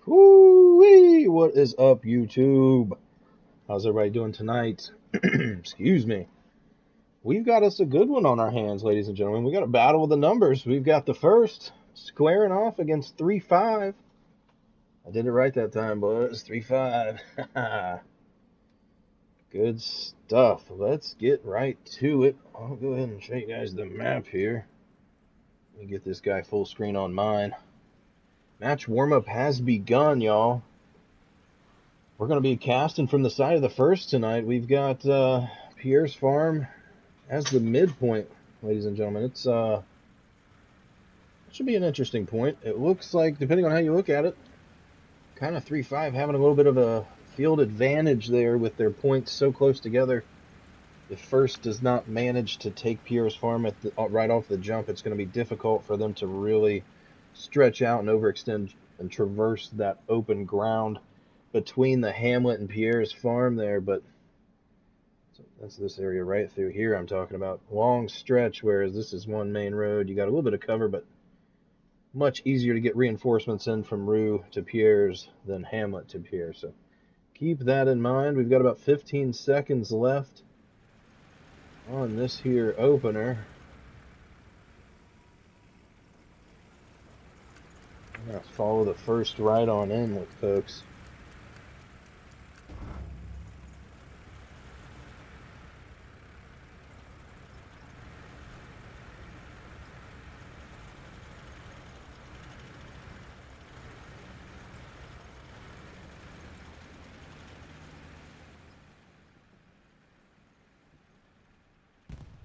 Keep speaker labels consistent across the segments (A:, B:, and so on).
A: Whoo-wee! What is up, YouTube? How's everybody doing tonight? Excuse me. We've got us a good one on our hands, ladies and gentlemen. We got a battle of the numbers. We've got the first squaring off against 3-5. I did it right that time, boys. 3-5. Good stuff. Let's get right to it. I'll go ahead and show you guys the map here. Let me get this guy full screen on mine. Match warm-up has begun, y'all. We're going to be casting from the side of the first tonight. We've got Pierre's Farm as the midpoint, ladies and gentlemen. It should be an interesting point. It looks like, depending on how you look at it, kind of 3-5 having a little bit of a field advantage there with their points so close together. If first does not manage to take Pierre's Farm right off the jump, it's going to be difficult for them to really stretch out and overextend and traverse that open ground between the Hamlet and Pierre's Farm there. But so that's this area right through here I'm talking about. Long stretch, whereas this is one main road. You got a little bit of cover, but much easier to get reinforcements in from Rue to Pierre's than Hamlet to Pierre. So keep that in mind. We've got about 15 seconds left on this here opener. I'm going to follow the first right on in with folks.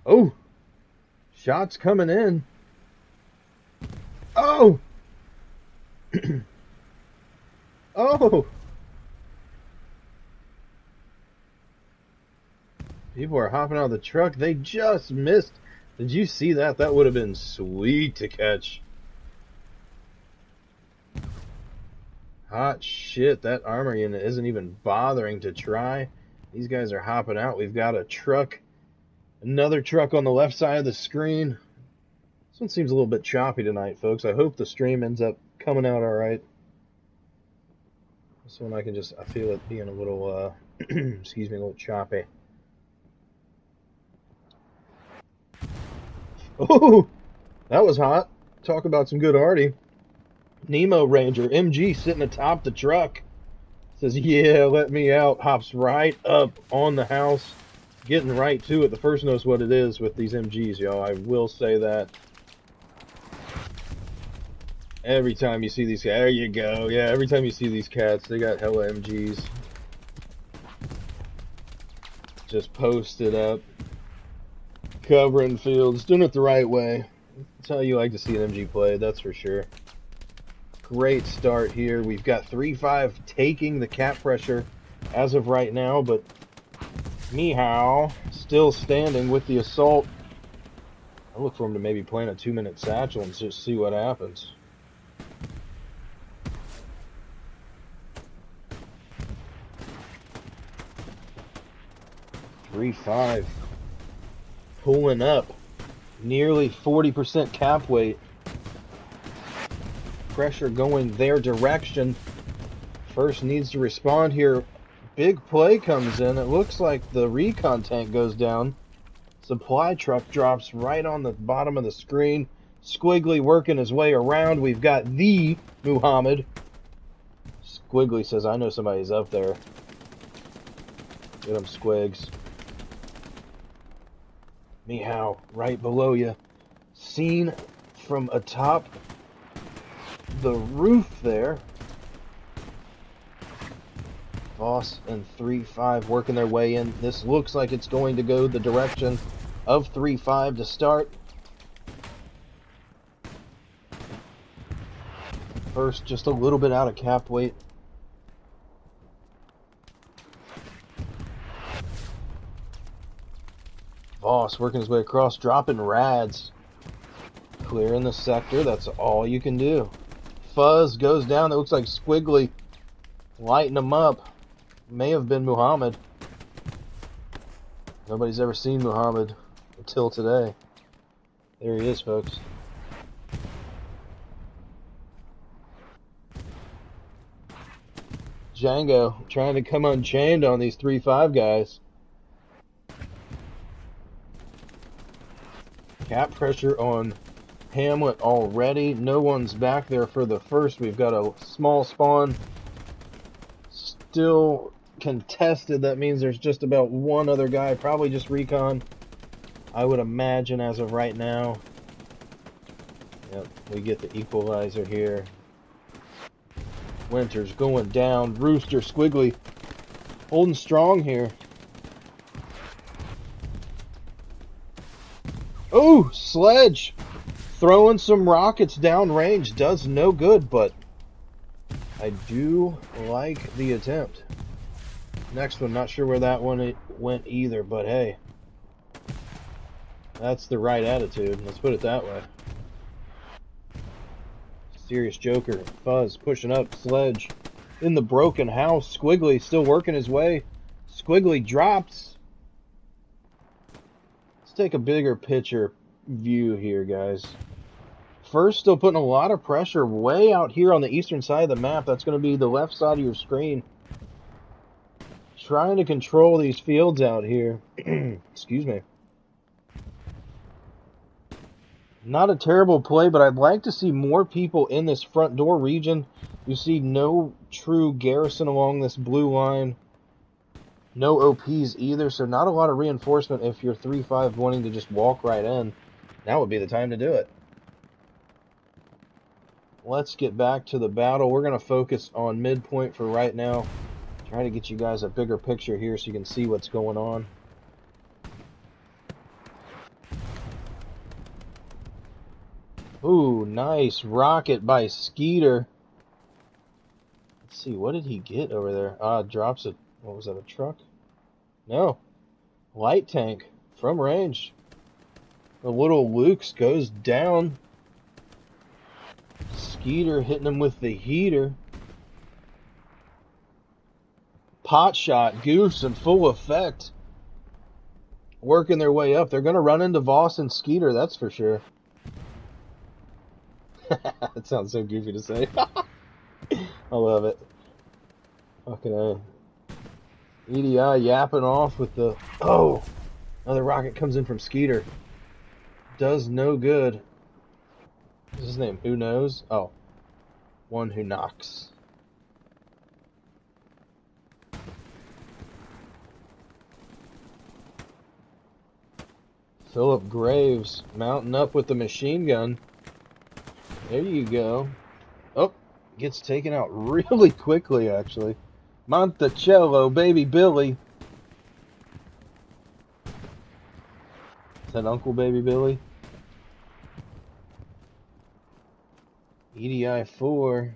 A: Oh! Shots coming in. Oh! Oh! People are hopping out of the truck. They just missed. Did you see that? That would have been sweet to catch. Hot shit. That armor unit isn't even bothering to try. These guys are hopping out. We've got a truck. Another truck on the left side of the screen. This one seems a little bit choppy tonight, folks. I hope the stream ends up coming out all right. This one I feel it being a little, excuse me, a little choppy. Oh, that was hot. Talk about some good arty. Nemo Ranger, MG sitting atop the truck. Says, yeah, let me out. Hops right up on the house. Getting right to it. The first knows what it is with these MGs, y'all. I will say that. Every time you see these, there you go. Yeah, every time you see these cats, they got hella MGs. Just posted up. Covering fields. Doing it the right way. That's how you like to see an MG play, that's for sure. Great start here. We've got 3-5 taking the cap pressure as of right now, but Meow still standing with the assault. I look for him to maybe plant a 2-minute satchel and just see what happens. .35 pulling up, nearly 40% cap weight. Pressure going their direction. First needs to respond here. Big play comes in. It looks like the recon tank goes down. Supply truck drops right on the bottom of the screen. Squiggly working his way around. We've got the Muhammad. Squiggly says, I know somebody's up there. Get him, Squigs. Meow, right below you. Seen from atop the roof there. Voss and 3-5 working their way in. This looks like it's going to go the direction of 3-5 to start. First, just a little bit out of cap weight. Voss working his way across, dropping rads. Clearing the sector, that's all you can do. Fuzz goes down, that looks like Squiggly lighting him up. May have been Muhammad. Nobody's ever seen Muhammad until today. There he is, folks. Django trying to come unchained on these 3-5 guys. Cap pressure on Hamlet already. No one's back there for the first. We've got a small spawn. Still contested. That means there's just about one other guy. Probably just recon, I would imagine, as of right now. Yep, we get the equalizer here. Winter's going down. Rooster Squiggly holding strong here. Oh, Sledge throwing some rockets downrange does no good, but I do like the attempt. Next one, not sure where that one went either, but hey, that's the right attitude. Let's put it that way. Serious Joker, Fuzz pushing up, Sledge in the broken house. Squiggly still working his way. Squiggly drops. Let's take a bigger picture view here, guys. First, still putting a lot of pressure way out here on the eastern side of the map. That's going to be the left side of your screen. Trying to control these fields out here. Excuse me. Not a terrible play, but I'd like to see more people in this front door region. You see no true garrison along this blue line. No OPs either, so not a lot of reinforcement if you're 3-5 wanting to just walk right in. Now would be the time to do it. Let's get back to the battle. We're going to focus on Midpoint for right now. Try to get you guys a bigger picture here so you can see what's going on. Ooh, nice rocket by Skeeter. Let's see, what did he get over there? Drops it. What was that, a truck? No. Light tank from range. The little Luke's goes down. Skeeter hitting him with the heater. Pot shot, Goose in full effect. Working their way up. They're going to run into Voss and Skeeter, that's for sure. That sounds so goofy to say. I love it. Fucking A. EDI yapping off with the... Oh! Another rocket comes in from Skeeter. Does no good. What's his name? Who knows? Oh. One who knocks. Philip Graves mounting up with the machine gun. There you go. Oh, gets taken out really quickly, actually. Monticello, baby Billy. Is that Uncle Baby Billy? EDI 4.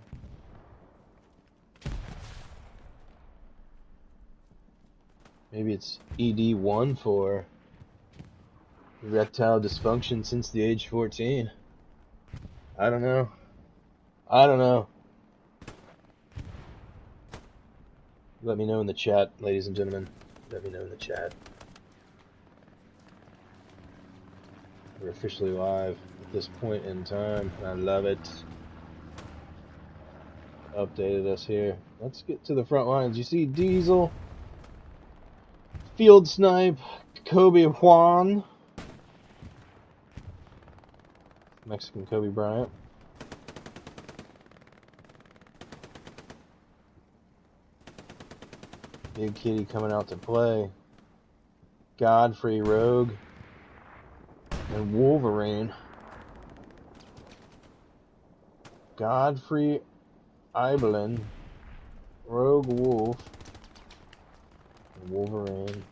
A: Maybe it's ED1 for erectile dysfunction since the age 14. I don't know. I don't know. Let me know in the chat, ladies and gentlemen. Let me know in the chat. We're officially live at this point in time. I love it. Updated us here. Let's get to the front lines. You see Diesel, Field Snipe, Kobe Juan. Mexican Kobe Bryant. Big Kitty coming out to play. Godfrey, Rogue, and Wolverine. Godfrey, Ibelin, Rogue Wolf, and Wolverine.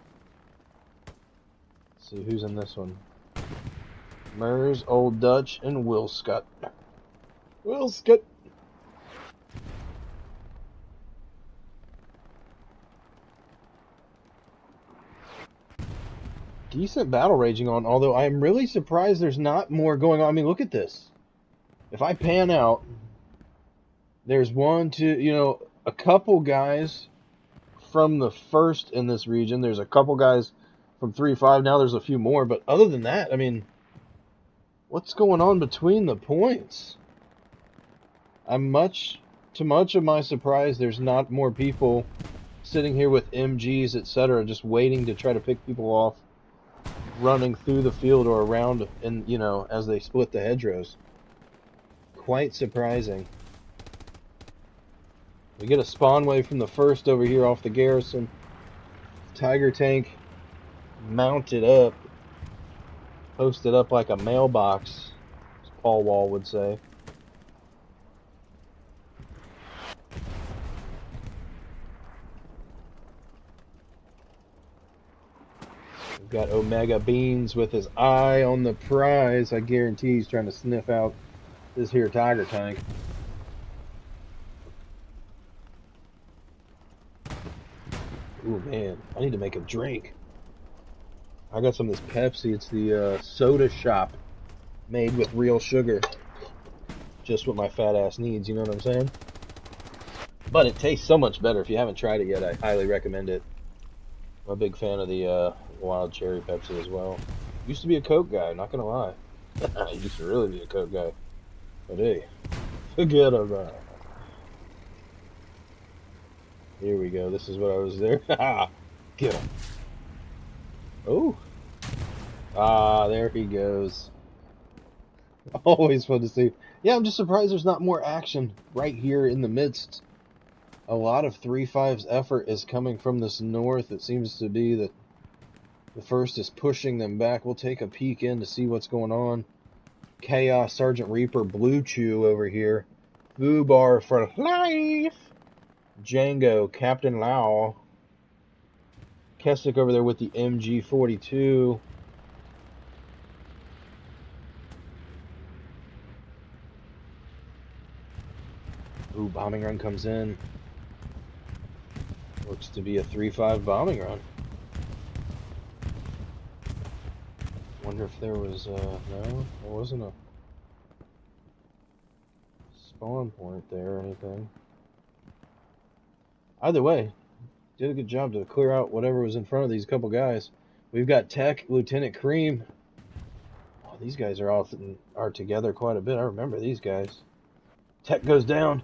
A: Let's see who's in this one. Mers, Old Dutch, and Will Scott. Will Scott. Decent battle raging on, although I'm really surprised there's not more going on. I mean, look at this. If I pan out, there's one, two, a couple guys from the first in this region. There's a couple guys from 3-5. Now there's a few more, but other than that, I mean, what's going on between the points? I'm much To much of my surprise, there's not more people sitting here with MGs, etc., just waiting to try to pick people off, running through the field or around, and you know, as they split the hedgerows. Quite surprising. We get a spawn wave from the first over here off the garrison. Tiger tank mounted up, posted up like a mailbox, as Paul Wall would say. We've got Omega Beans with his eye on the prize. I guarantee he's trying to sniff out this here Tiger tank. Ooh, man, I need to make a drink. I got some of this Pepsi. It's the soda shop made with real sugar. Just what my fat ass needs, you know what I'm saying? But it tastes so much better. If you haven't tried it yet, I highly recommend it. I'm a big fan of the wild cherry Pepsi as well. Used to be a Coke guy, not gonna lie. I used to really be a Coke guy. But hey, forget about it. Here we go. This is what I was there. Get him. Oh. Ah, there he goes. Always fun to see. Yeah, I'm just surprised there's not more action right here in the midst. A lot of 3-5's effort is coming from this north. It seems to be that the first is pushing them back. We'll take a peek in to see what's going on. Chaos, Sergeant Reaper, Blue Chew over here. FUHGEDABOUTIIIIIIIT for life. Django, Captain Lau. Keswick over there with the MG42. Ooh, bombing run comes in. Looks to be a 3-5 bombing run. Wonder if there was, no, there wasn't a spawn point there or anything. Either way, did a good job to clear out whatever was in front of these couple guys. We've got Tech, Lieutenant Cream. Oh, these guys are together quite a bit. I remember these guys. Tech goes down.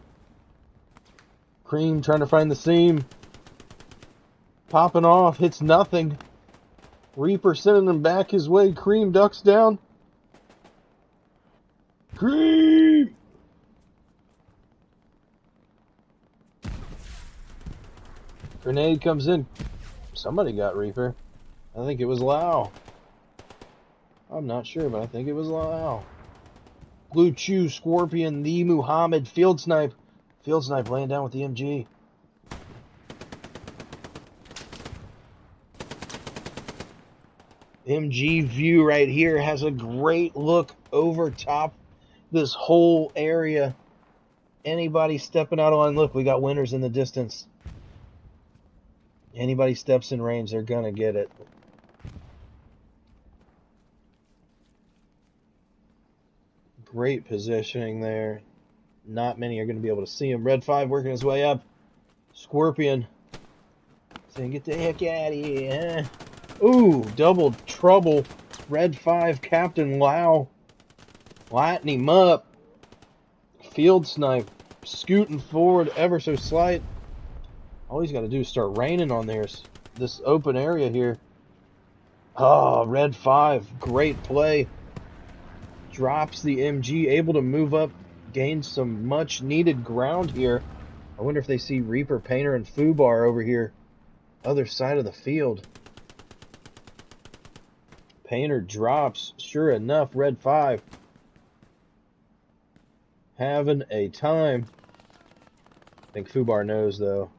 A: Cream trying to find the seam. Popping off, hits nothing. Reaper sending him back his way. Cream ducks down. Cream! Grenade comes in. Somebody got Reaper. I think it was Lau. I'm not sure, but I think it was Lau. Blue Chew, Scorpion, the Muhammad, Field Snipe. Field Snipe laying down with the MG. MG view right here has a great look over top this whole area. Anybody stepping out on, look, we got winners in the distance. Anybody steps in range, they're gonna get it. Great positioning there. Not many are going to be able to see him. Red 5 working his way up. Scorpion saying, get the heck out of here. Ooh, double trouble. Red 5, Captain Lau. Lighting him up. Field Snipe scooting forward ever so slight. All he's got to do is start raining on this open area here. Oh, Red 5, great play. Drops the MG, able to move up, gain some much needed ground here. I wonder if they see Reaper, Painter, and FUHGEDABOUTIIIIIIT over here. Other side of the field. Painter drops. Sure enough, Red 5 having a time. I think FUHGEDABOUTIIIIIIT knows, though.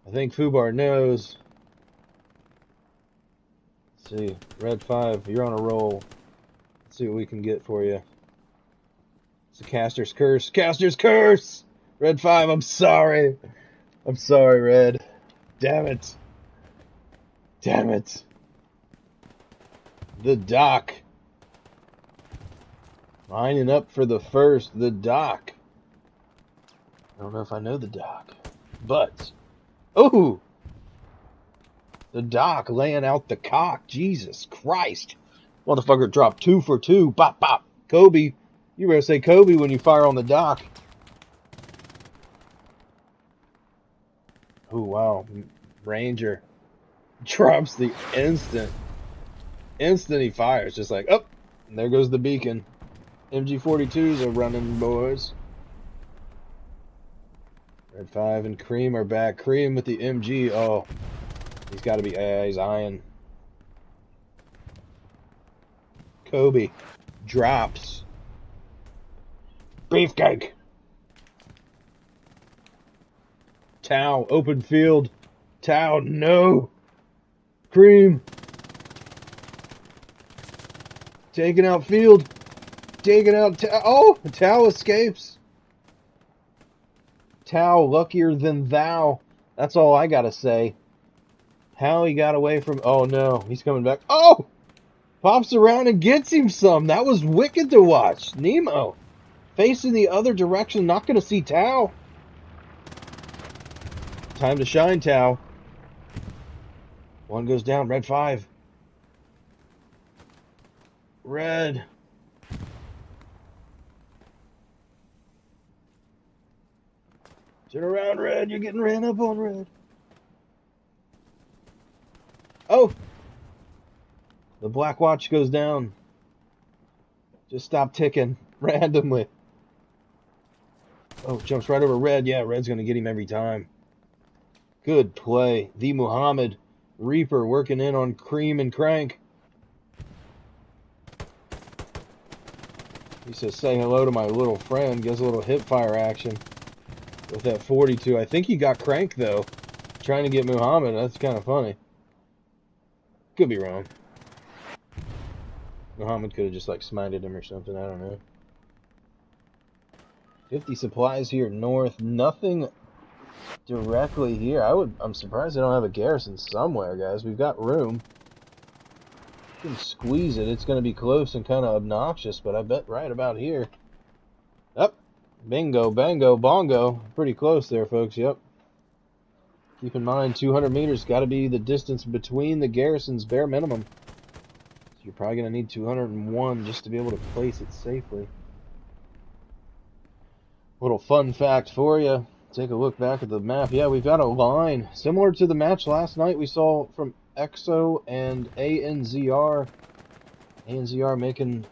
A: I think FUHGEDABOUTIIIIIIT knows. Let's see. Red 5, you're on a roll. Let's see what we can get for you. It's a Caster's Curse. Caster's Curse! Red 5, I'm sorry. I'm sorry, Red. Damn it. Damn it. The Doc. Lining up for the first. The Doc. I don't know if I know the Doc. But. Ooh! The Doc laying out the cock. Jesus Christ. Motherfucker dropped 2 for 2. Bop, bop. Kobe. You better say Kobe when you fire on the Doc. Oh, wow. Ranger drops the instant he fires. Just like, oh, and there goes the beacon. MG42s are running, boys. Red 5 and Cream are back. Cream with the MG. Oh, he's got to be. He's eyeing. Kobe drops. Beefcake. Tau, open field. Tau, no. Cream. Taking out field. Taking out Tau. Oh, Tau escapes. Tau, luckier than thou. That's all I gotta say. How he got away from... Oh, no. He's coming back. Oh! Pops around and gets him some. That was wicked to watch. Nemo. Facing the other direction. Not gonna see Tau. Time to shine, Tau. One goes down. Red 5. Red. Turn around, Red. You're getting ran up on, Red. Oh! The black watch goes down. Just stop ticking randomly. Oh, jumps right over Red. Yeah, Red's going to get him every time. Good play. The Muhammad Reaper working in on Cream and Crank. He says, say hello to my little friend. Gets a little hip fire action with that 42. I think he got Crank, though. Trying to get Muhammad. That's kind of funny. Could be wrong. Muhammad could have just, like, smited him or something. I don't know. 50 supplies here north. Nothing directly here. I'm surprised they don't have a garrison somewhere, guys. We've got room. You can squeeze it. It's going to be close and kind of obnoxious, but I bet right about here. Yep. Bingo, bango, bongo. Pretty close there, folks. Yep. Keep in mind, 200 meters got to be the distance between the garrisons, bare minimum. So you're probably going to need 201 just to be able to place it safely. Little fun fact for you. Take a look back at the map. Yeah, we've got a line similar to the match last night we saw from EXO and ANZR. ANZR making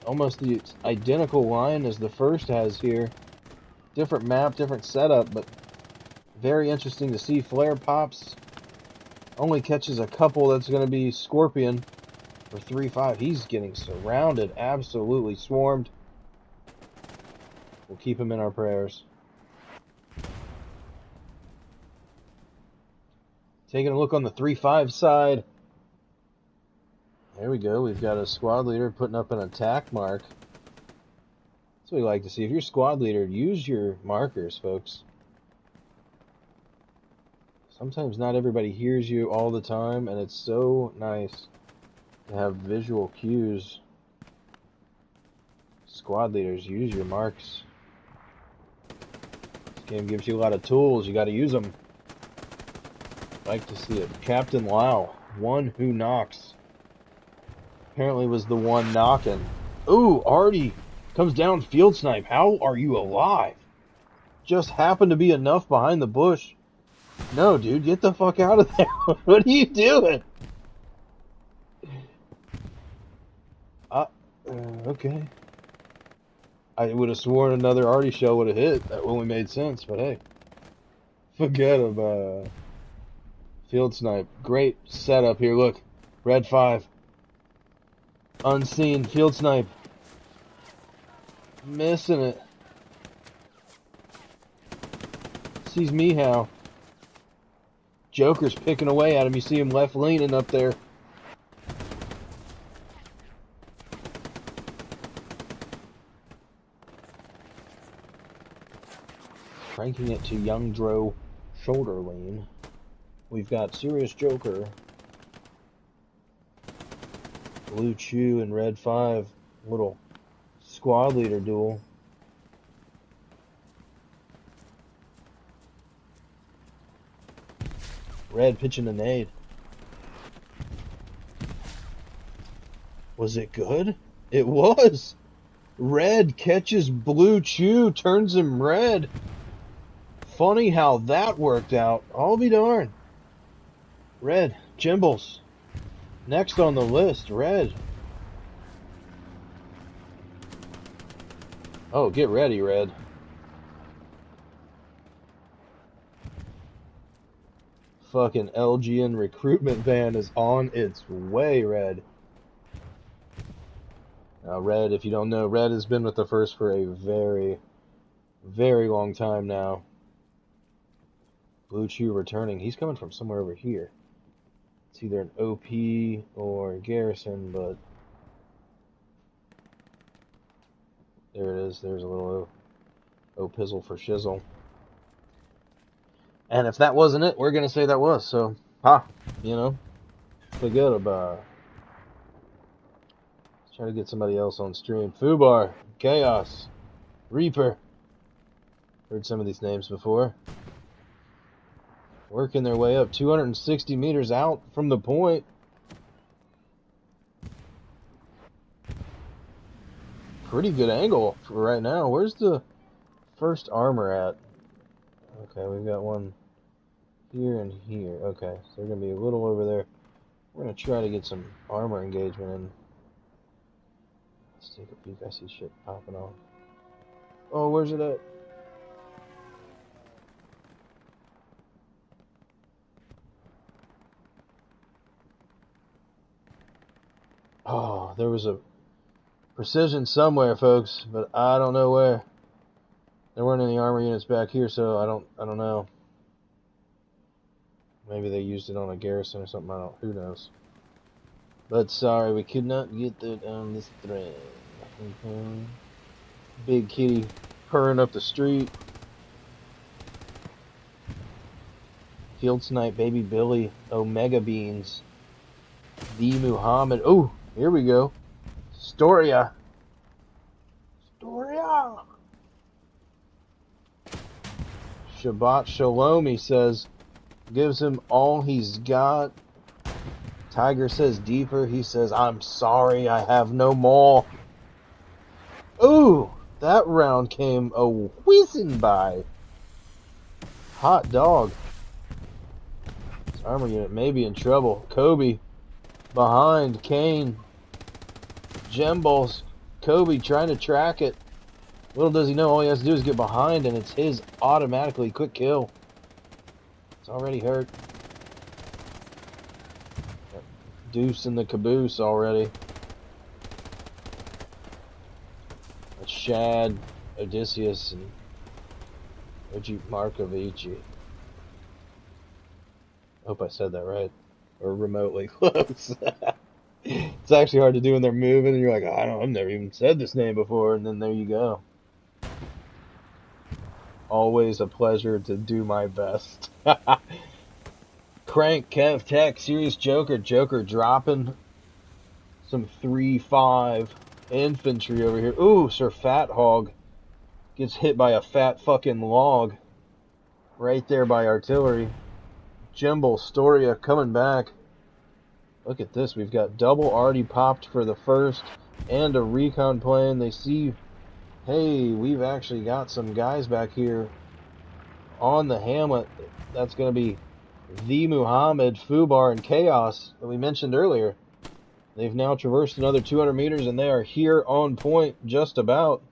A: almost the identical line as the first has here. Different map, different setup, but very interesting to see. Flare pops. Only catches a couple. That's going to be Scorpion for 3-5. He's getting surrounded, absolutely swarmed. We'll keep him in our prayers. Taking a look on the 3-5 side. There we go. We've got a squad leader putting up an attack mark. That's what we like to see. If you're squad leader, use your markers, folks. Sometimes not everybody hears you all the time, and it's so nice to have visual cues. Squad leaders, use your marks. This game gives you a lot of tools. You got to use them. Like to see it. Captain Lau, one who knocks. Apparently was the one knocking. Ooh, Artie comes down field snipe. How are you alive? Just happened to be enough behind the bush. No, dude, get the fuck out of there. What are you doing? Okay. I would have sworn another Artie shell would have hit. That only made sense, but hey. Forget about field snipe. Great setup here. Look. Red 5. Unseen. Field snipe. Missing it. Sees me how. Joker's picking away at him. You see him left leaning up there. Cranking it to Young Dro shoulder lean. We've got Serious Joker, Blue Chew, and Red 5. Little squad leader duel. Red pitching a nade. Was it good? It was. Red catches Blue Chew, turns him red. Funny how that worked out. I'll be darned. Red, Jimbles. Next on the list, Red. Oh, get ready, Red. Fucking LGN recruitment van is on its way, Red. Now, Red, if you don't know, Red has been with the First for a very, very long time now. Blue Chew returning. He's coming from somewhere over here. It's either an OP or a Garrison, but there it is. There's a little O-pizzle for shizzle. And if that wasn't it, we're going to say that was. So, you know, forget about it. Let's try to get somebody else on stream. Fubar, Chaos, Reaper. Heard some of these names before. Working their way up 260 meters out from the point. Pretty good angle for right now. Where's the first armor at? Okay, we've got one here and here. Okay, so they're going to be a little over there. We're going to try to get some armor engagement in. Let's take a peek. I see shit popping off. Oh, where's it at? Oh, there was a precision somewhere, folks, but I don't know where. There weren't any armor units back here, so I don't know. Maybe they used it on a garrison or something. Who knows? But sorry, we could not get that on this thread. Okay. Big kitty purring up the street. Field snipe, baby Billy, Omega beans, the Muhammad. Oh, here we go. Storia. Shabbat Shalom, he says. Gives him all he's got. Tiger says deeper. He says, I'm sorry, I have no more. Ooh, that round came a whizzing by. Hot dog. This armor unit may be in trouble. Kobe behind Kane. Jemballs. Kobe trying to track it. Little does he know, all he has to do is get behind and it's his automatically. Quick kill. It's already hurt. Deuce in the caboose already. That's Shad, Odysseus, and Oji Markovici. I hope I said that right. Or remotely close. It's actually hard to do when they're moving and you're like, I've never even said this name before, and then there you go. Always a pleasure to do my best. Crank, Kev, Tech, Serious Joker, Joker dropping some 3-5 infantry over here. Ooh, Sir Fat Hog gets hit by a fat fucking log right there by artillery. Jimble, Storia coming back. Look at this. We've got double already popped for the first and a recon plane. They see, hey, we've actually got some guys back here on the Hamlet. That's going to be the Muhammad, Fubar, and Chaos that we mentioned earlier. They've now traversed another 200 meters and they are here on point just about.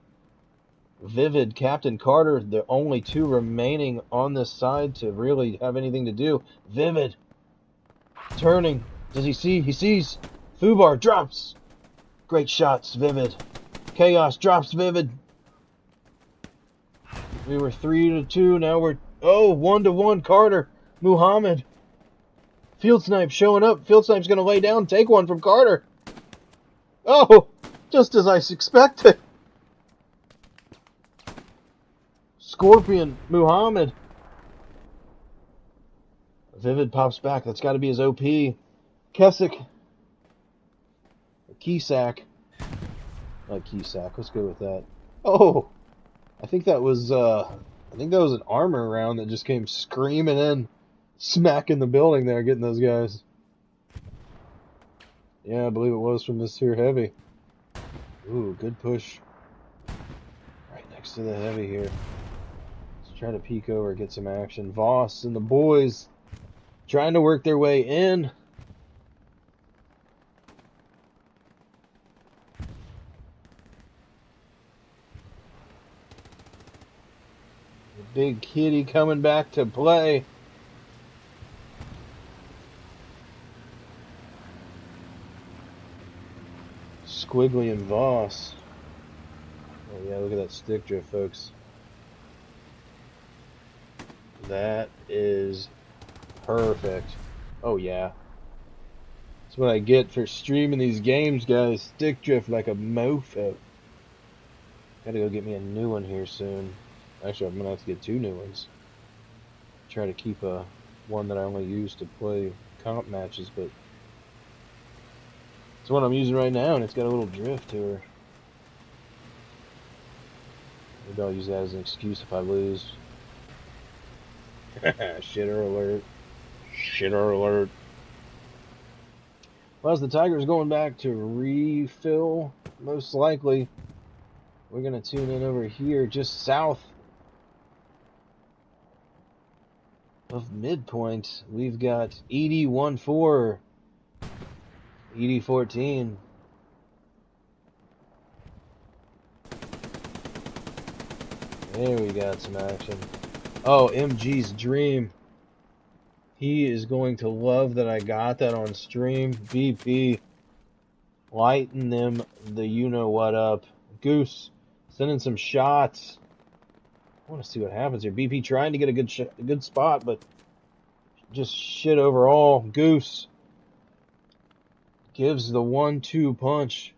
A: Vivid, Captain Carter, the only two remaining on this side to really have anything to do. Vivid, turning. Does he see? He sees. Fubar drops. Great shots, Vivid. Chaos drops Vivid. We were 3-2. Now we're 1-1. Carter, Muhammad. Field Snipe showing up. Field Snipe's going to lay down. Take one from Carter. Oh, just as I expected. Scorpion, Muhammad. Vivid pops back. That's got to be his OP. Keswick. Keysack. Not Keysack. Let's go with that. Oh, I think that was an armor round that just came screaming in, smacking the building there, getting those guys. Yeah, I believe it was from this here heavy. Ooh, good push. Right next to the heavy here. Let's Try to peek over, get some action. Voss and the boys trying to work their way in. The big kitty coming back to play. Squiggly and Voss. Oh yeah, look at that stick drift, folks. That is perfect. Oh yeah. That's what I get for streaming these games, guys. Stick drift like a mofo. Gotta go get me a new one here soon. Actually, I'm gonna have to get 2 new ones. Try to keep one that I only use to play comp matches, but it's what I'm using right now, and it's got a little drift to her. Maybe I'll use that as an excuse if I lose. Shitter alert. Shitter alert. Well, as the Tiger's going back to refill, most likely, we're going to tune in over here just south of Midpoint. We've got ED-14, ED-14. There we got some action. Oh, MG's dream. He is going to love that I got that on stream. BP lighting them the you-know-what up. Goose sending some shots. I want to see what happens here. BP trying to get a good spot, but just shit overall. Goose gives the 1-2 punch.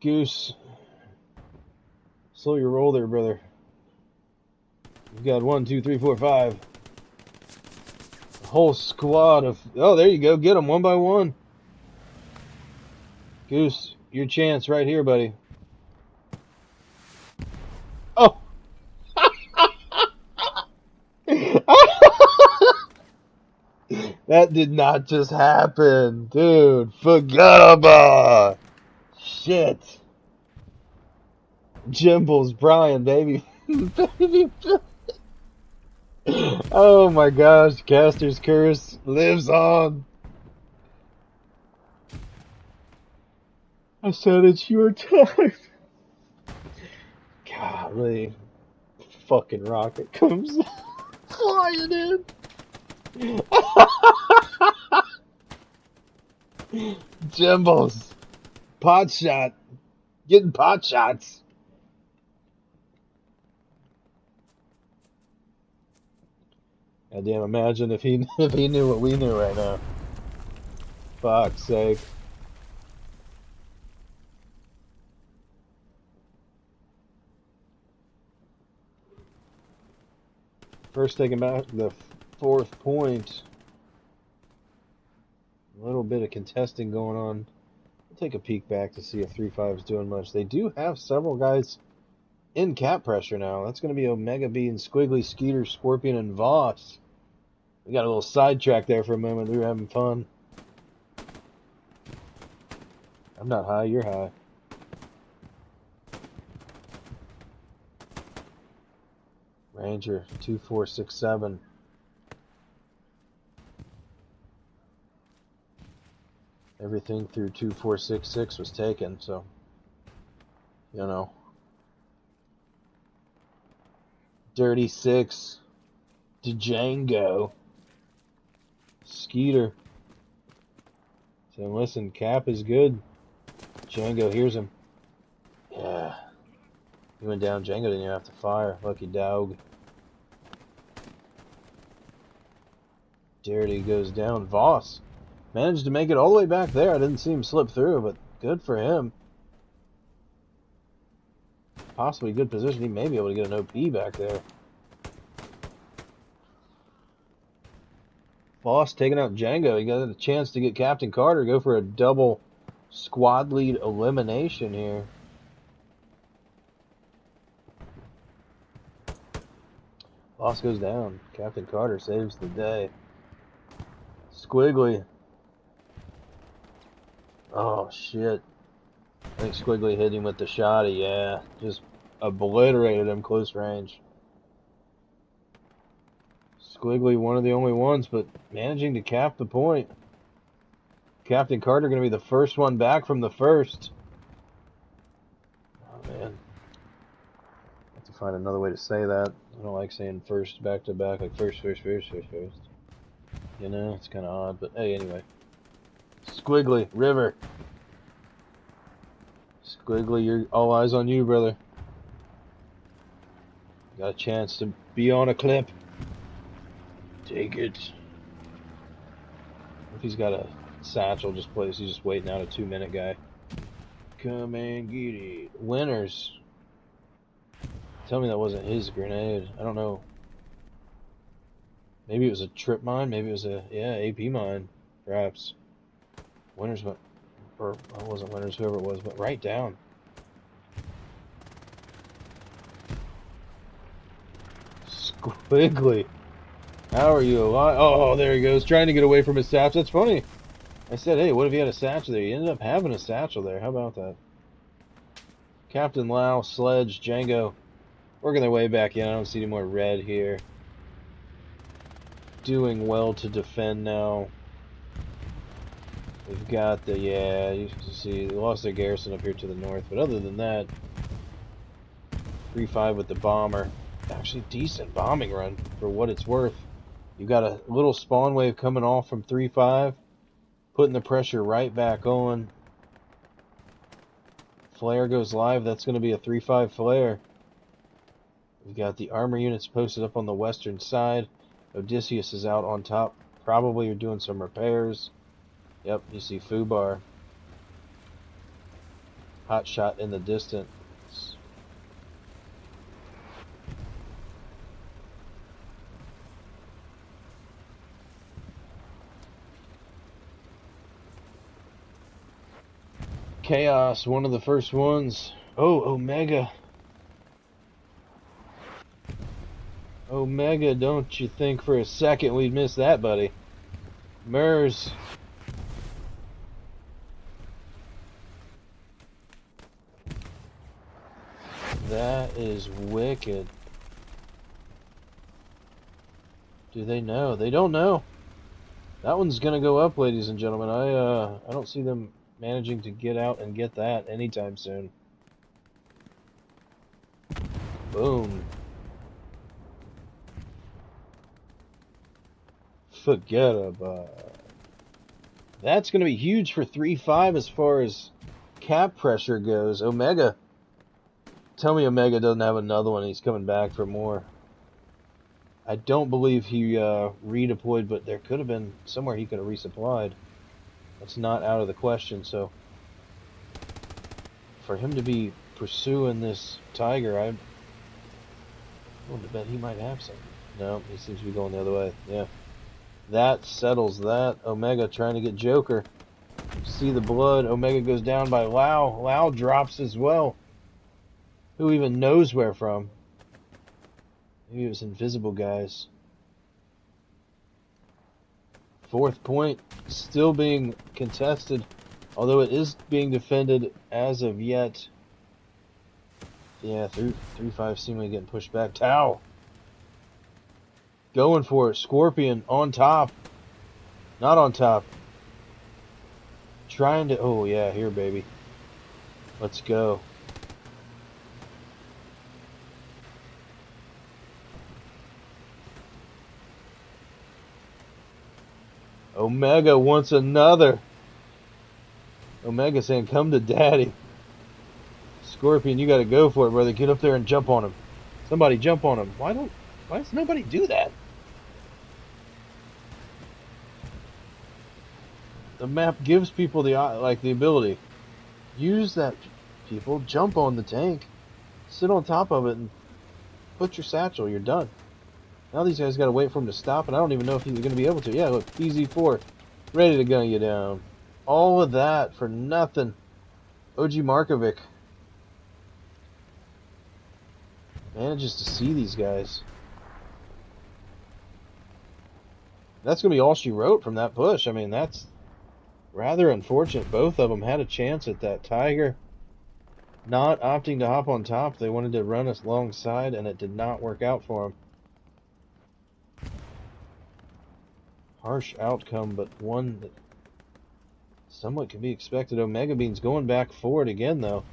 A: Goose, slow your roll there, brother. You've got 1, 2, 3, 4, 5. A whole squad of... Oh, there you go. Get them one by one. Goose, your chance right here, buddy. Oh! That did not just happen. Dude, forgettable. Shit. Jimbles, Brian, baby. Baby. Oh my gosh, Caster's curse lives on. I said it's your time. Golly. Fucking rocket comes flying in. Jimbles. Pot shot. Getting pot shots. Goddamn, imagine if he knew what we knew right now. Fuck's sake. First taking back the 4th point. A little bit of contesting going on. I'll take a peek back to see if 3-5 is doing much. They do have several guys in cap pressure now. That's going to be Omega Bean, Squiggly, Skeeter, Scorpion, and Voss. We got a little sidetrack there for a moment. We were having fun. I'm not high, you're high. Ranger, 2467. Everything through 2466 was taken, so, you know. Dirty 6. Django. Skeeter. So listen, Cap is good. Django hears him. Yeah. He went down. Django didn't even have to fire. Lucky dog. Dirty goes down. Voss managed to make it all the way back there. I didn't see him slip through, but good for him. Possibly good position. He may be able to get an OP back there. Voss taking out Django. He got a chance to get Captain Carter, go for a double squad lead elimination here. Voss goes down. Captain Carter saves the day. Squiggly. Oh, shit. I think Squiggly hit him with the shotty, yeah. Just obliterated him close range. Squiggly, one of the only ones, but managing to cap the point. Captain Carter going to be the first one back from the first. Oh, man. I have to find another way to say that. I don't like saying first back to back, like first. You know, it's kind of odd, but hey, anyway. Squiggly, River. Squiggly, you're all eyes on you, brother. Got a chance to be on a clip. Take it. If he's got a satchel, just plays. He's just waiting out a 2-minute guy. Come and get it. Winners. Tell me that wasn't his grenade. I don't know. Maybe it was a trip mine. Maybe it was a, yeah, AP mine. Perhaps. Winners went, or it wasn't Winners, whoever it was, went right down. Squiggly. How are you alive? Oh, there he goes, trying to get away from his satchel. That's funny. I said, hey, what if he had a satchel there? He ended up having a satchel there. How about that? Captain Lau, Sledge, Django, working their way back in. I don't see any more red here. Doing well to defend now. We've got the, yeah, you can see, they lost their garrison up here to the north. But other than that, 3-5 with the bomber. Actually, decent bombing run for what it's worth. You've got a little spawn wave coming off from 3-5, putting the pressure right back on. Flare goes live. That's going to be a 3-5 flare. We've got the armor units posted up on the western side. Odysseus is out on top. Probably you're doing some repairs. Yep, you see Fubar. Hot shot in the distance. Chaos, one of the first ones. Oh, Omega. Omega, don't you think for a second we'd miss that, buddy. Mers. That is wicked. Do they know? They don't know. That one's gonna go up, ladies and gentlemen. I don't see them managing to get out and get that anytime soon. Boom. Forget about it. That's going to be huge for 3-5 as far as cap pressure goes. Omega. Tell me Omega doesn't have another one and he's coming back for more. I don't believe he redeployed, but there could have been somewhere he could have resupplied. That's not out of the question, so for him to be pursuing this Tiger, I would bet he might have some. No, he seems to be going the other way. Yeah. That settles that. Omega trying to get Joker. See the blood. Omega goes down by Lau. Lau drops as well. Who even knows where from? Maybe it was invisible guys. Fourth point still being contested, although it is being defended as of yet. Yeah, 3-5 seemingly getting pushed back. Tau going for it. Scorpion on top. Not on top. Trying to, oh yeah, here baby. Let's go. Omega wants another. Omega saying, come to daddy. Scorpion, you gotta go for it, brother. Get up there and jump on him. Somebody jump on him. Why does nobody do that? The map gives people the ability. Use that, people. Jump on the tank. Sit on top of it and put your satchel. You're done. Now these guys got to wait for him to stop, and I don't even know if he's going to be able to. Yeah, look, PZ4, ready to gun you down. All of that for nothing. OG Markovic manages to see these guys. That's going to be all she wrote from that push. I mean, that's rather unfortunate. Both of them had a chance at that Tiger. not opting to hop on top. They wanted to run us alongside, and it did not work out for them. Harsh outcome, but one that somewhat can be expected. Omega Bean's going back forward again, though.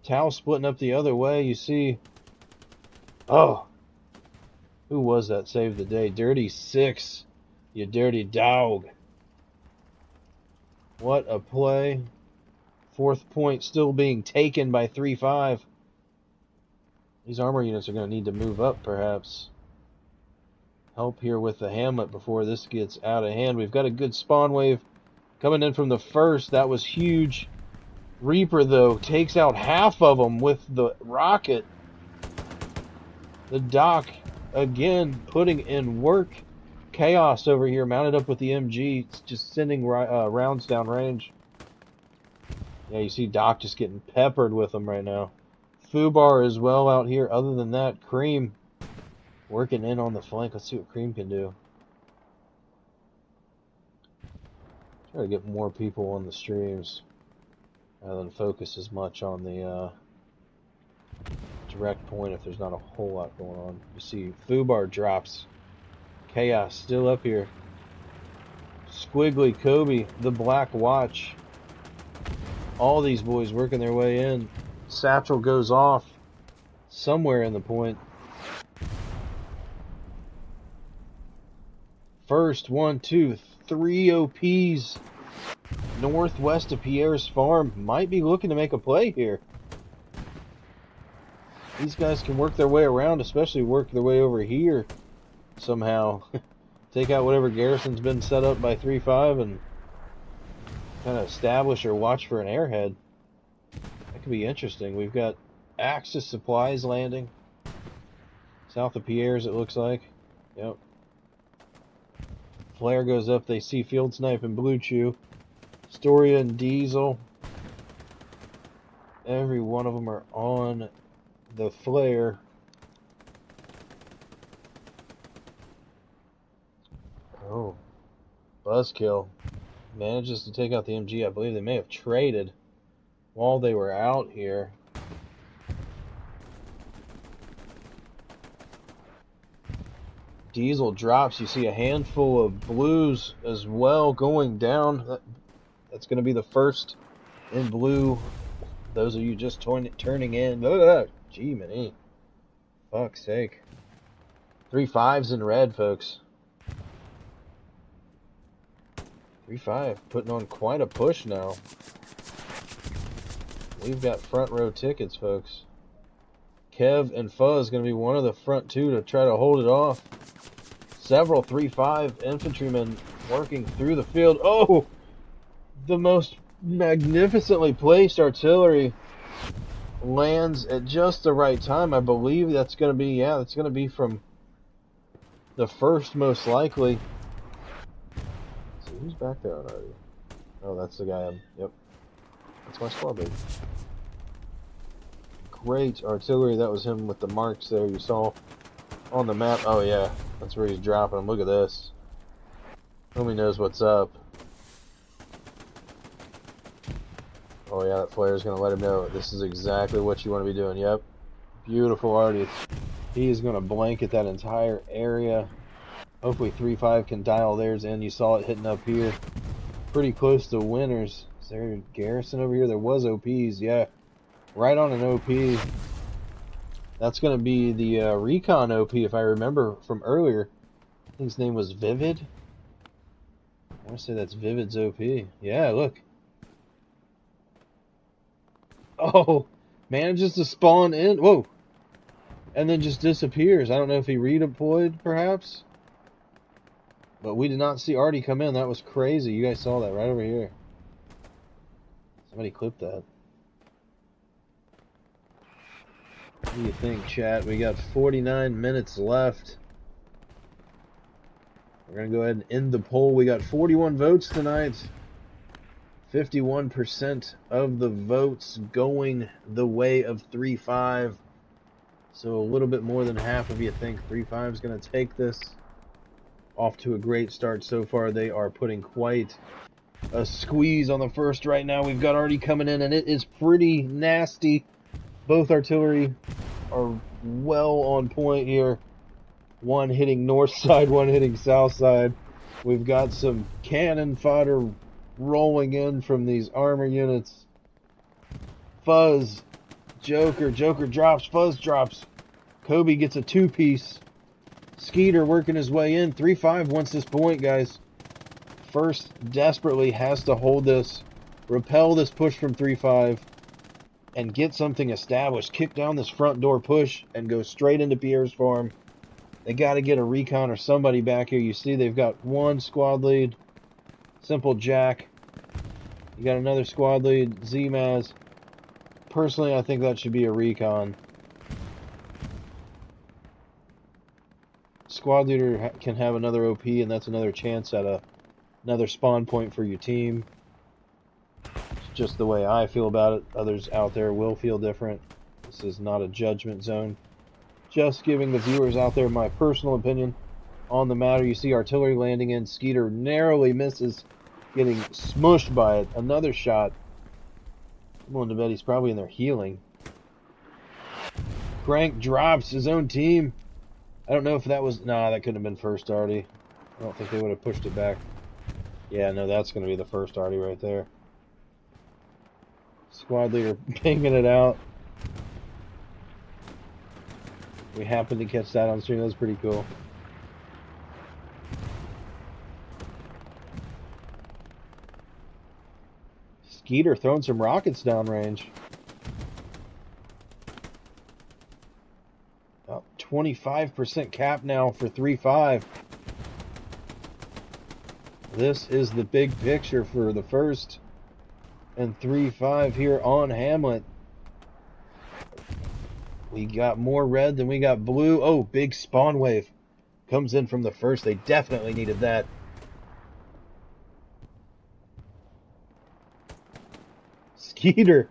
A: Tau splitting up the other way. You see... Oh! Who was that saved the day? Dirty Six. You dirty dog. What a play. Fourth point still being taken by 3-5. These armor units are going to need to move up, perhaps. Help here with the Hamlet before this gets out of hand. We've got a good spawn wave coming in from the first. That was huge. Reaper, though, takes out half of them with the rocket. The Doc, again, putting in work. Chaos over here, mounted up with the MG. It's just sending rounds down range. Yeah, you see Doc just getting peppered with them right now. Fubar as well out here. Other than that, Cream working in on the flank. Let's see what Cream can do. Try to get more people on the streams rather than focus as much on the direct point if there's not a whole lot going on. You see Fubar drops. Chaos still up here. Squiggly Kobe, the Black Watch. All these boys working their way in. Satchel goes off somewhere in the point. First, 1, 2, 3 OPs northwest of Pierre's farm. Might be looking to make a play here. These guys can work their way around, especially work their way over here somehow. Take out whatever garrison's been set up by 3-5 and kind of establish or watch for an airhead. That could be interesting. We've got Axis supplies landing south of Pierre's, it looks like. Yep. Flare goes up. They see Field Snipe and Blue Chew. Storia and Diesel. Every one of them are on the flare. Oh. Buzzkill manages to take out the MG. I believe they may have traded while they were out here. Diesel drops. You see a handful of blues as well going down. That's going to be the first in blue. Those of you just turning in. Gee, man. Fuck's sake. 3-5s in red, folks. 3-5 putting on quite a push now. We've got front row tickets, folks. Kev and Fuzz going to be one of the front two to try to hold it off. Several 3-5 infantrymen working through the field. Oh! The most magnificently placed artillery lands at just the right time. I believe that's going to be, yeah, that's going to be from the first, most likely. Let's see, who's back there already? Oh, that's the guy. Yep. That's my squad baby. Great artillery. That was him with the marks there you saw on the map. Oh, yeah. That's where he's dropping them. Look at this. Homie knows what's up. Oh, yeah, that flare's going to let him know this is exactly what you want to be doing. Yep. Beautiful artist. He is going to blanket that entire area. Hopefully 3-5 can dial theirs in. You saw it hitting up here. Pretty close to winners. Is there a garrison over here? There was OPs, yeah. Right on an OP. That's going to be the recon OP, if I remember from earlier. I think his name was Vivid. I want to say that's Vivid's OP. Yeah, look. Oh, manages to spawn in. Whoa. And then just disappears. I don't know if he redeployed, perhaps. But we did not see Artie come in. That was crazy. You guys saw that right over here. Somebody clipped that. What do you think, chat? We got 49 minutes left. We're going to go ahead and end the poll. We got 41 votes tonight. 51% of the votes going the way of 3-5. So a little bit more than half of you think 3-5 is going to take this. Off to a great start so far. They are putting quite a squeeze on the first right now. We've got arty coming in, and it is pretty nasty. Both artillery are well on point here. One hitting north side, one hitting south side. We've got some cannon fodder rolling in from these armor units. Fuzz, Joker drops, Fuzz drops. Kobe gets a two-piece. Skeeter working his way in. 3-5 wants this point, guys. First desperately has to hold this, repel this push from 3-5, and get something established. Kick down this front door push and go straight into Pierre's farm. They got to get a recon or somebody back here. You see they've got one squad lead, Simple Jack. You got another squad lead, Zmaz. Personally, I think that should be a recon. Squad leader can have another OP, and that's another chance at another spawn point for your team. It's just the way I feel about it. Others out there will feel different. This is not a judgment zone. Just giving the viewers out there my personal opinion on the matter. You see artillery landing in. Skeeter narrowly misses, getting smushed by it. Another shot. I'm willing to bet he's probably in there healing. Crank drops his own team. I don't know if that was... Nah, that couldn't have been first arty. I don't think they would have pushed it back. Yeah, no, that's going to be the first arty right there. Squad leader pinging it out. We happened to catch that on stream. That was pretty cool. Skeeter throwing some rockets downrange. About 25% cap now for 3-5. This is the big picture for the first and 3-5 here on Hamlet. We got more red than we got blue. Oh, big spawn wave comes in from the first. They definitely needed that. Skeeter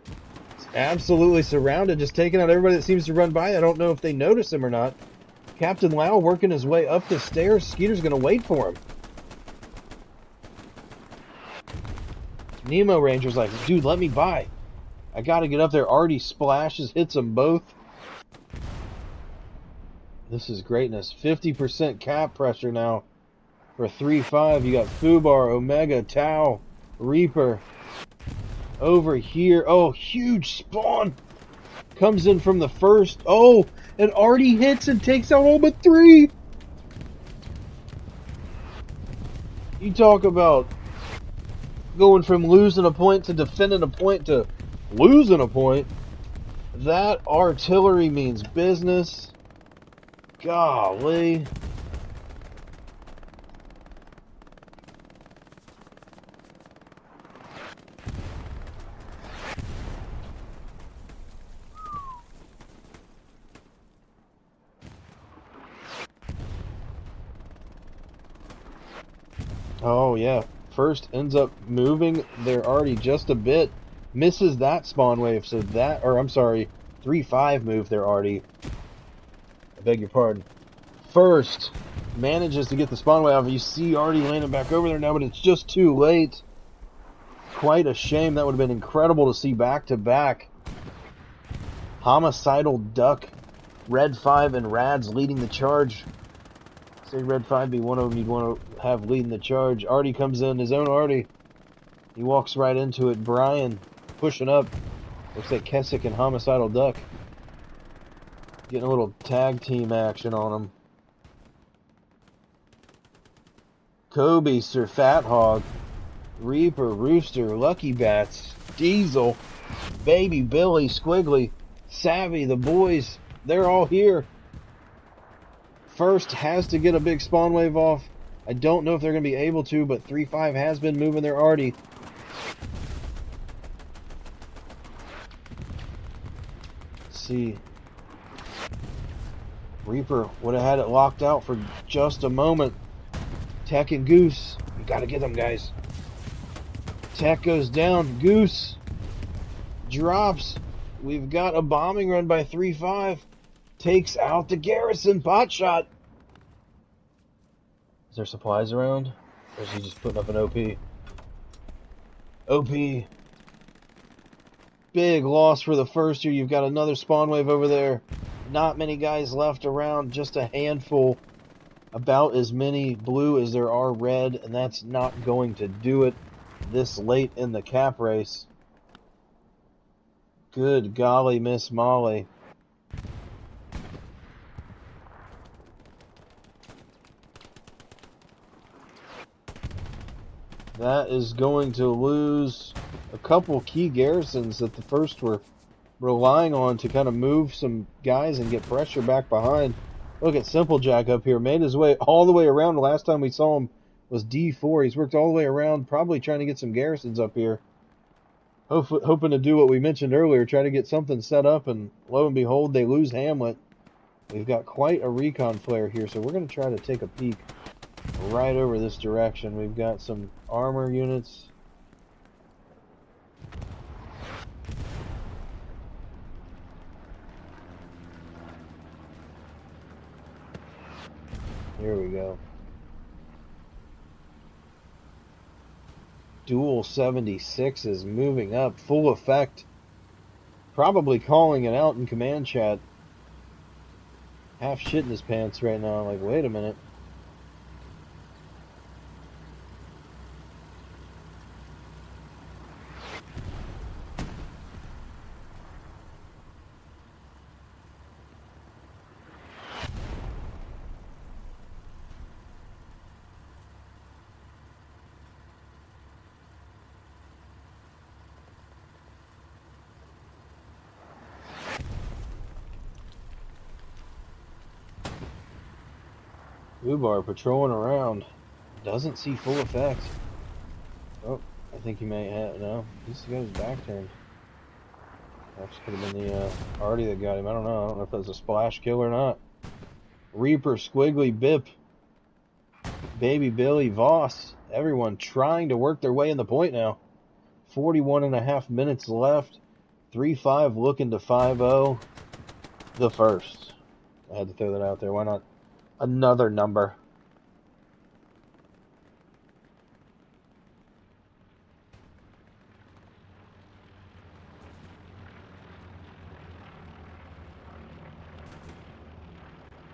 A: is absolutely surrounded, just taking out everybody that seems to run by. I don't know if they notice him or not. Captain Lau working his way up the stairs. Skeeter's going to wait for him. Nemo Ranger's like, dude, let me by. I got to get up there. Arty splashes, hits them both. This is greatness. 50% cap pressure now for 3-5. You got Fubar, Omega, Tau, Reaper. Over here. Oh, huge spawn. Comes in from the first. Oh, and Arty hits and takes out all but 3. You talk about going from losing a point to defending a point to losing a point. That artillery means business. Golly. Oh, yeah. First ends up moving their arty just a bit. Misses that spawn wave, so that... Or, I'm sorry. 3-5 moved their arty. I beg your pardon. First manages to get the spawn wave off. You see arty landing back over there now, but it's just too late. Quite a shame. That would have been incredible to see back-to-back. Homicidal Duck, Red 5, and Rads leading the charge. Say Red 5 be one of them you'd want to have leading the charge. Arty comes in, his own arty. He walks right into it. Brian pushing up. Looks like Keswick and Homicidal Duck getting a little tag team action on him. Kobe, Sir Fat Hog, Reaper, Rooster, Lucky Bats, Diesel, Baby Billy, Squiggly, Savvy, the boys, they're all here. First has to get a big spawn wave off. I don't know if they're going to be able to, but 3-5 has been moving their arty. Let's see. Reaper would have had it locked out for just a moment. Tech and Goose. You got to get them, guys. Tech goes down. Goose drops. We've got a bombing run by 3-5. Takes out the garrison. Pot shot. Is there supplies around? Or is he just putting up an OP? OP. Big loss for the first here. You've got another spawn wave over there. Not many guys left around, just a handful. About as many blue as there are red, and that's not going to do it this late in the cap race. Good golly, Miss Molly. That is going to lose a couple key garrisons that the first were relying on to kind of move some guys and get pressure back behind. Look at Simplejack up here. Made his way all the way around. The last time we saw him was D4. He's worked all the way around, probably trying to get some garrisons up here. Hoping to do what we mentioned earlier, try to get something set up, and lo and behold, they lose Hamlet. We've got quite a recon flare here, so we're going to try to take a peek right over this direction. We've got some armor units. Here we go. Dual 76 is moving up, full effect. Probably calling it out in command chat. Half shitting his pants right now. Like, wait a minute. Ubar patrolling around. Doesn't see full effect. Oh, I think he may have. No, he's got his back turned. That could have been the Artie that got him. I don't know. I don't know if that was a splash kill or not. Reaper, Squiggly, Bip, Baby Billy, Voss. Everyone trying to work their way in the point now. 41.5 minutes left. 3-5 looking to 5-0. The first. I had to throw that out there. Why not? Another number.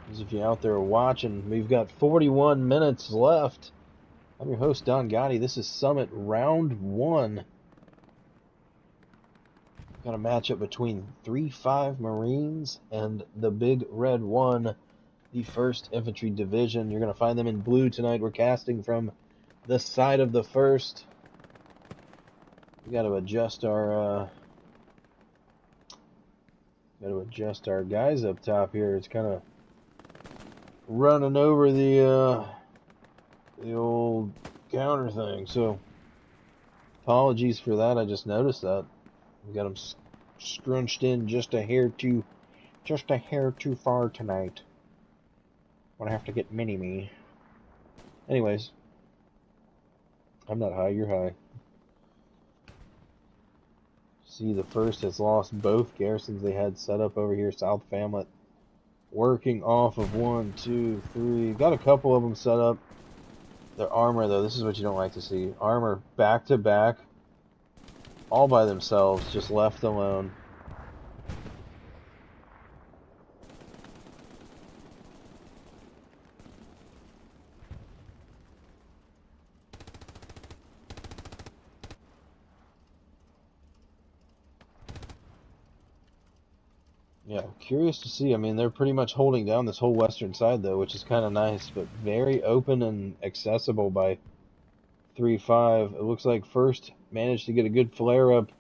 A: As if you're out there watching, we've got 41 minutes left. I'm your host, Don Gotti. This is Summit Round 1. Got a matchup between 3-5 Marines and the Big Red 1. The 1st Infantry Division. You're going to find them in blue tonight. We're casting from the side of the 1st. We got to adjust our guys up top here. It's kind of running over the old counter thing. So apologies for that. I just noticed that. We got them scrunched in just a hair too far tonight. Gonna have to get mini-me. Anyways. I'm not high, you're high. See, the 1st has lost both garrisons they had set up over here. South Hamlet. Working off of 1, 2, 3. Got a couple of them set up. Their armor, though, this is what you don't like to see. Armor back to back. All by themselves, just left alone. Yeah, curious to see. I mean, they're pretty much holding down this whole western side, though, which is kind of nice, but very open and accessible by 3-5. It looks like 1st managed to get a good flare-up.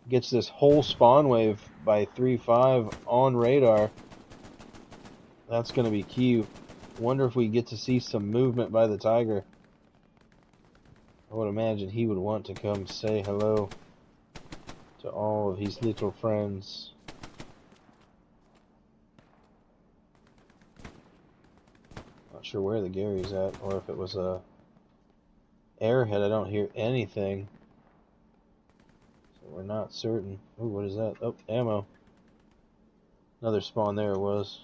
A: Gets this whole spawn wave by 3-5 on radar. That's going to be key. Wonder if we get to see some movement by the Tiger. I would imagine he would want to come say hello to all of his little friends. Not sure where the Gary's at, or if it was a airhead. I don't hear anything, so we're not certain. Ooh, what is that? Oh, ammo. Another spawn there it was.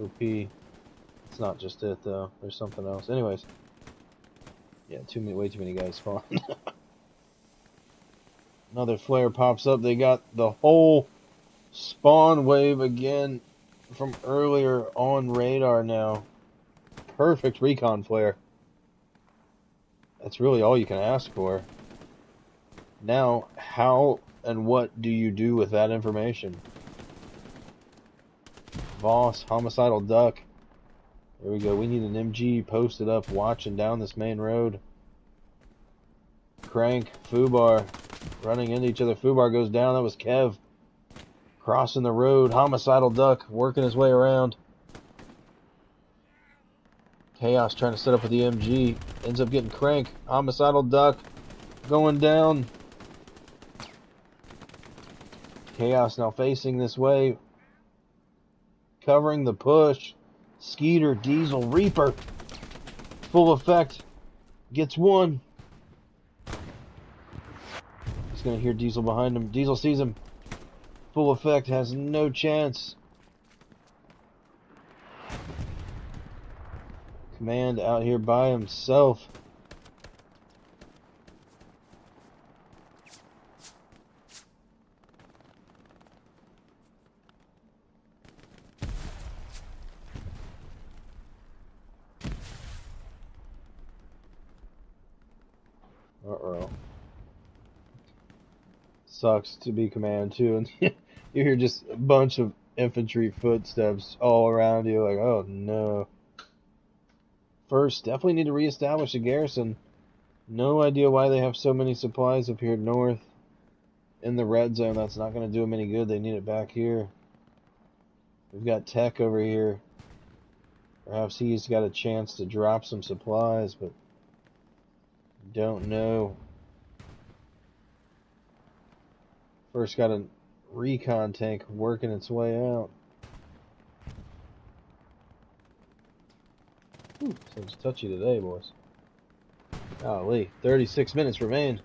A: OP. It's not just it though. There's something else. Anyways, Yeah, way too many guys spawn. Another flare pops up. They got the whole spawn wave again from earlier on radar now. Perfect recon flare. That's really all you can ask for. Now, how and what do you do with that information? Voss, homicidal duck. There we go. We need an MG posted up watching down this main road. Crank, Fubar, running into each other. Fubar goes down. That was Kev. Crossing the road. Homicidal duck working his way around. Chaos trying to set up with the MG. Ends up getting Crank. Homicidal duck going down. Chaos now facing this way. Covering the push. Skeeter, Diesel, Reaper. Full effect. Gets one. He's going to hear Diesel behind him. Diesel sees him. Full effect has no chance. Command out here by himself. Uh-oh. Sucks to be command too, and you hear just a bunch of infantry footsteps all around you, like, oh no. First, definitely need to reestablish a garrison. No idea why they have so many supplies up here north in the red zone. That's not going to do them any good. They need it back here. We've got Tech over here. Perhaps he's got a chance to drop some supplies, but don't know. First got a recon tank working its way out. Whew, seems touchy today, boys. Golly, 36 minutes remain.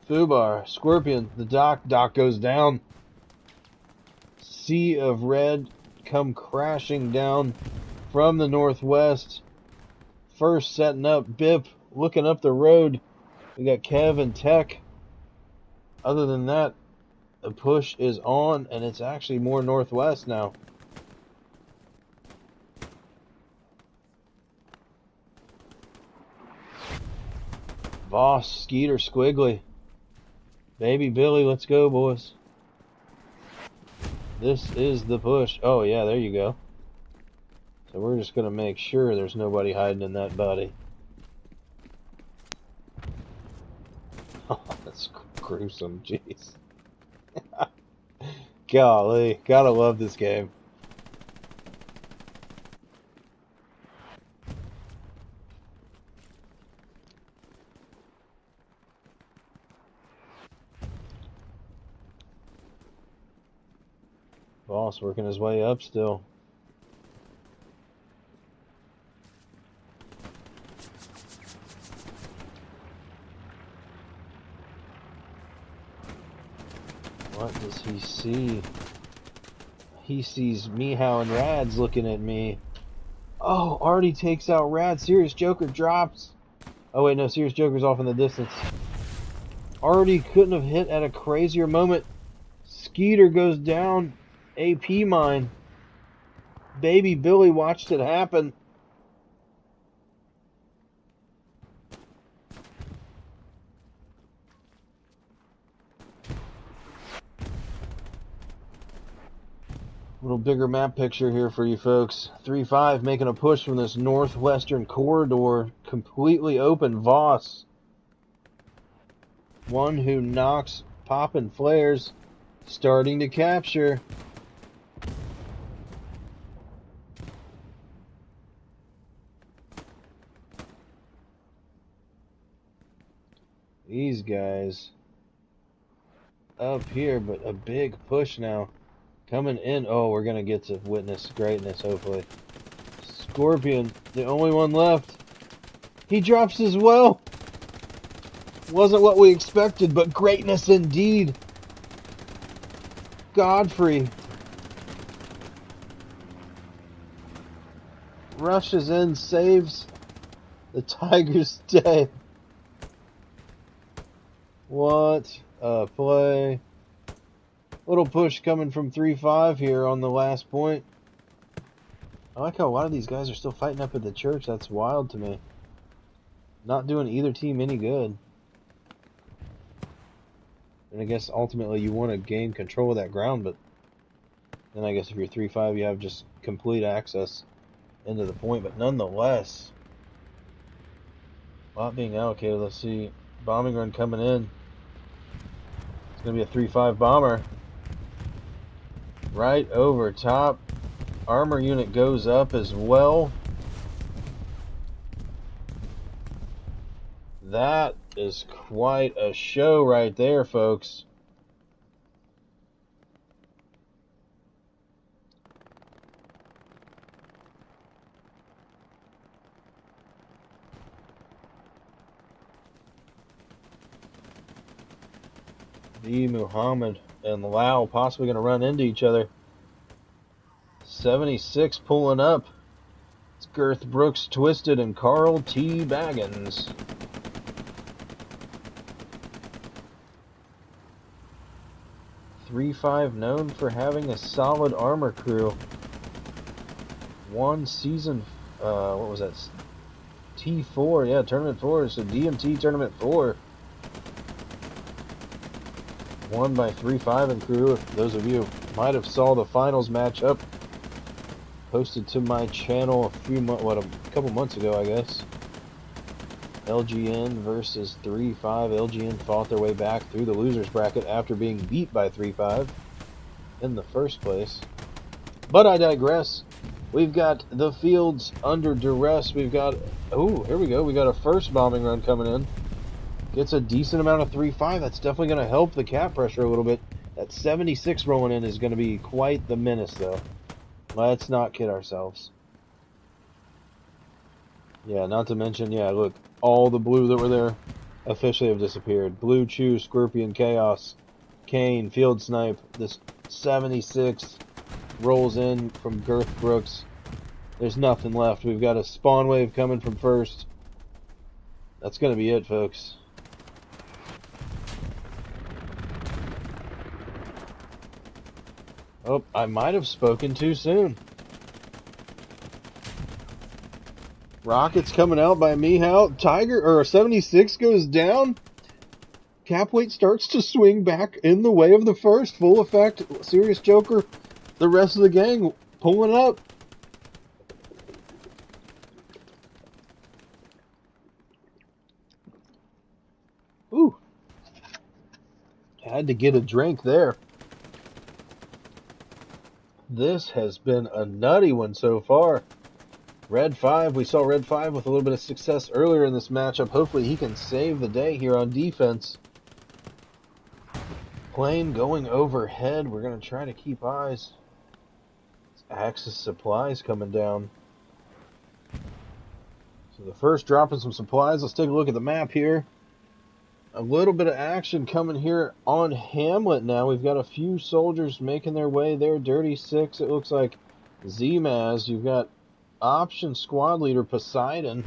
A: Fubar, Scorpion, the Doc. Doc goes down. Sea of red come crashing down from the northwest. First setting up. Bip looking up the road. We got Kev and Tech. Other than that, the push is on, and it's actually more northwest now. Voss, Skeeter, Squiggly. Baby Billy, let's go, boys. This is the push. Oh, yeah, there you go. So we're just going to make sure there's nobody hiding in that body. Oh, that's gruesome, jeez. Golly, gotta love this game. Boss working his way up still. What does he see? He sees Meow and Rad's looking at me. Oh, Artie takes out Rad. Serious Joker drops. Oh wait, no, Serious Joker's off in the distance. Artie couldn't have hit at a crazier moment. Skeeter goes down. AP mine. Baby Billy watched it happen. Little bigger map picture here for you folks. 3-5 making a push from this northwestern corridor. Completely open. Voss. One who knocks popping flares. Starting to capture. These guys up here, but a big push now. Coming in. Oh, we're going to get to witness greatness, hopefully. Scorpion, the only one left. He drops as well. Wasn't what we expected, but greatness indeed. Godfrey rushes in, saves The Tigers stay. What a play. Little push coming from 3-5 here on the last point. I like how a lot of these guys are still fighting up at the church. That's wild to me. Not doing either team any good. And I guess ultimately you want to gain control of that ground, but then I guess if you're 3-5, you have just complete access into the point. But nonetheless, a lot being allocated. Let's see. Bombing run coming in. It's going to be a 3-5 bomber. Right over top. Armor unit goes up as well. That is quite a show right there, folks. D. Muhammad and Lau possibly going to run into each other. 76 pulling up. It's Girth Brooks Twisted and Carl T. Baggins. .35 known for having a solid armor crew. One season, what was that? T4, yeah, Tournament 4. So DMT Tournament 4. Won by 3-5 and crew. If those of you might have saw the finals matchup, posted to my channel a couple months ago, I guess. LGN versus 3-5. LGN fought their way back through the losers bracket after being beat by 3-5 in the first place. But I digress. We've got the fields under duress. We've got, oh, here we go. We got a first bombing run coming in. Gets a decent amount of 3-5. That's definitely going to help the cap pressure a little bit. That 76 rolling in is going to be quite the menace, though. Let's not kid ourselves. Yeah, not to mention, yeah, look, all the blue that were there officially have disappeared. Blue Chew, Scorpion, Chaos, Kane, Field Snipe. This 76 rolls in from Girth Brooks. There's nothing left. We've got a spawn wave coming from first. That's going to be it, folks. Oh, I might have spoken too soon. Rockets coming out by Mihal. Tiger, or 76 goes down. Cap weight starts to swing back in the way of the first. Full effect. Serious Joker. The rest of the gang pulling up. Ooh. Had to get a drink there. This has been a nutty one so far. Red 5, we saw Red 5 with a little bit of success earlier in this matchup. Hopefully he can save the day here on defense. Plane going overhead. We're going to try to keep eyes. Axis supplies coming down. So the first dropping some supplies. Let's take a look at the map here. A little bit of action coming here on Hamlet now. We've got a few soldiers making their way there. Dirty 6, it looks like Z-Maz. You've got option squad leader Poseidon.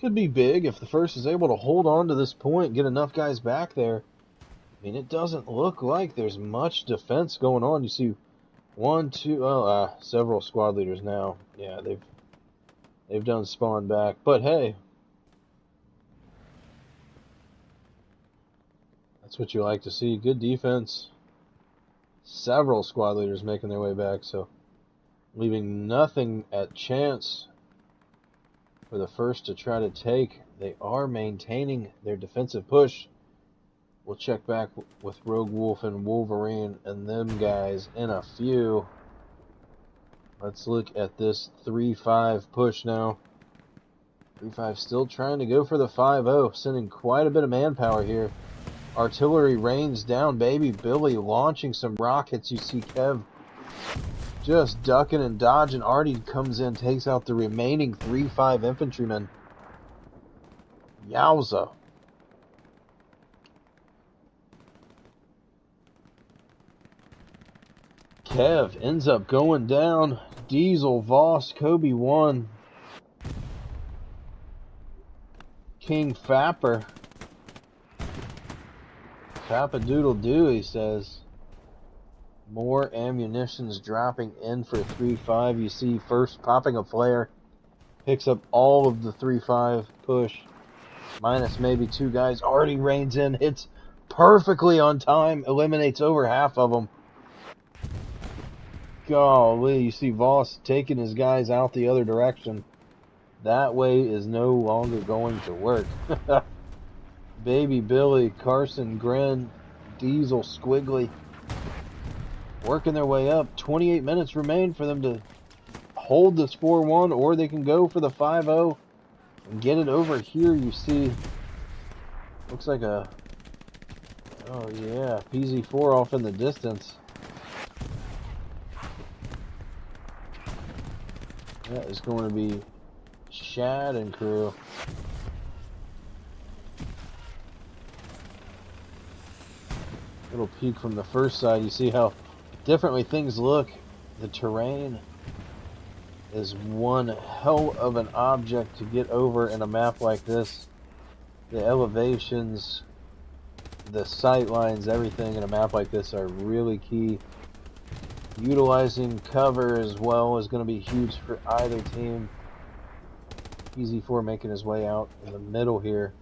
A: Could be big if the first is able to hold on to this point, get enough guys back there. I mean, it doesn't look like there's much defense going on. You see one, two, several squad leaders now. Yeah, they've done spawn back. But hey, that's what you like to see. Good defense. Several squad leaders making their way back, so leaving nothing at chance for the first to try to take. They are maintaining their defensive push. We'll check back with Rogue Wolf and Wolverine and them guys in a few. Let's look at this 3-5 push now. 3-5 still trying to go for the 5-0, sending quite a bit of manpower here. Artillery rains down, baby. Billy launching some rockets. You see Kev just ducking and dodging. Artie comes in, takes out the remaining 3-5 infantrymen. Yowza. Kev ends up going down. Diesel, Voss, Kobe 1. King Fapper. Fap-a-doodle-doo, he says. More ammunition's dropping in for 3-5. You see first popping a flare. Picks up all of the 3-5 push. Minus maybe 2 guys. Already reins in. Hits perfectly on time. Eliminates over half of them. Golly, you see Voss taking his guys out the other direction. That way is no longer going to work. Baby Billy, Carson, Grin, Diesel, Squiggly. Working their way up. 28 minutes remain for them to hold this 4-1, or they can go for the 5-0 and get it over here. You see, looks like a, oh yeah, PZ4 off in the distance. That is going to be Shad and crew. Little peek from the first side. You see how differently things look. The terrain is one hell of an object to get over in a map like this. The elevations, the sight lines, everything in a map like this are really key. Utilizing cover as well is going to be huge for either team. PZ4 making his way out in the middle here.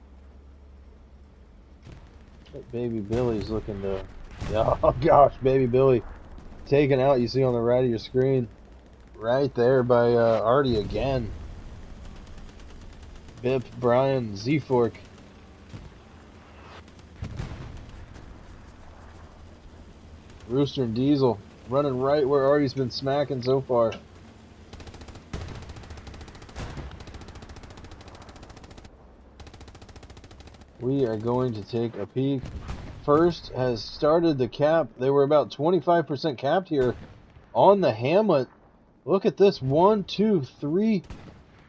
A: Baby Billy's looking to... Oh gosh, Baby Billy taken out. You see on the right of your screen. Right there by Artie again. Bip, Brian, Z-Fork. Rooster and Diesel running right where Artie's been smacking so far. We are going to take a peek. First has started the cap. They were about 25% capped here on the Hamlet. Look at this. 1, 2, 3.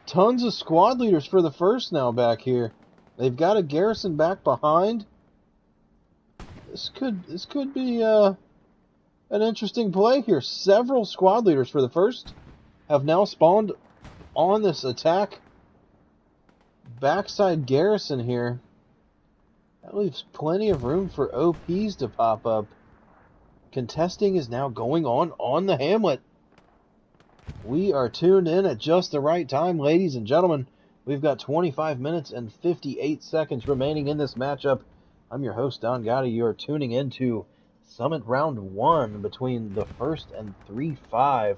A: Tons of squad leaders for the first now back here. They've got a garrison back behind. This could be an interesting play here. Several squad leaders for the first have now spawned on this attack backside garrison here. That leaves plenty of room for OPs to pop up. Contesting is now going on the Hamlet. We are tuned in at just the right time, ladies and gentlemen. We've got 25 minutes and 58 seconds remaining in this matchup. I'm your host, Don Gotti. You are tuning into Summit Round 1 between the 1st and 3-5.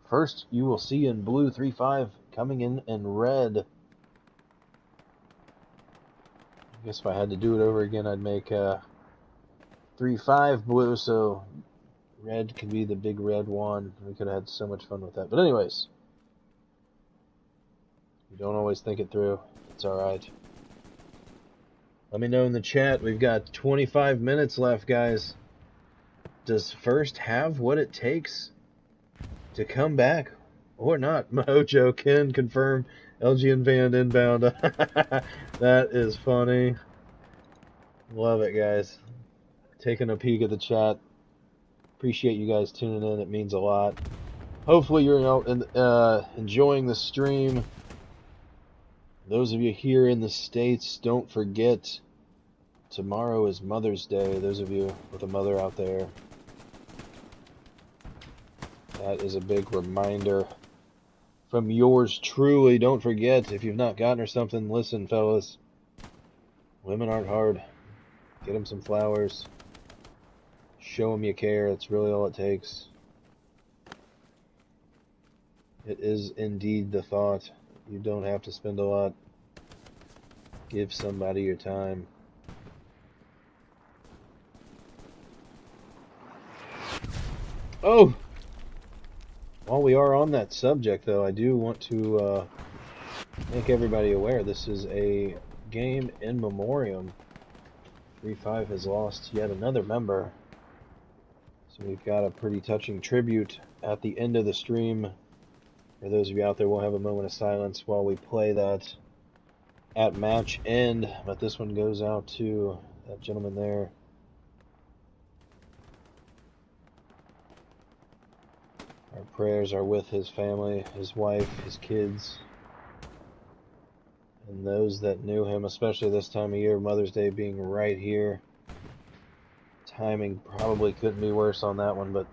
A: First, you will see in blue 3-5 coming in red. I guess if I had to do it over again, I'd make 3-5 blue, so red could be the big red one. We could have had so much fun with that. But anyways, you don't always think it through. It's alright. Let me know in the chat. We've got 25 minutes left, guys. Does first have what it takes to come back or not? Mojo can confirm. LG and Van inbound. That is funny. Love it, guys. Taking a peek at the chat. Appreciate you guys tuning in. It means a lot. Hopefully you're enjoying the stream. Those of you here in the States, don't forget, tomorrow is Mother's Day. Those of you with a mother out there, that is a big reminder from yours truly. Don't forget, if you've not gotten her something, listen, fellas. Women aren't hard. Get them some flowers. Show them you care. That's really all it takes. It is indeed the thought. You don't have to spend a lot. Give somebody your time. Oh! While we are on that subject, though, I do want to make everybody aware this is a game in memoriam. 3-5 has lost yet another member. So we've got a pretty touching tribute at the end of the stream. For those of you out there, we'll have a moment of silence while we play that at match end. But this one goes out to that gentleman there. Our prayers are with his family, his wife, his kids, And those that knew him, especially this time of year, Mother's Day being right here, timing probably couldn't be worse on that one, but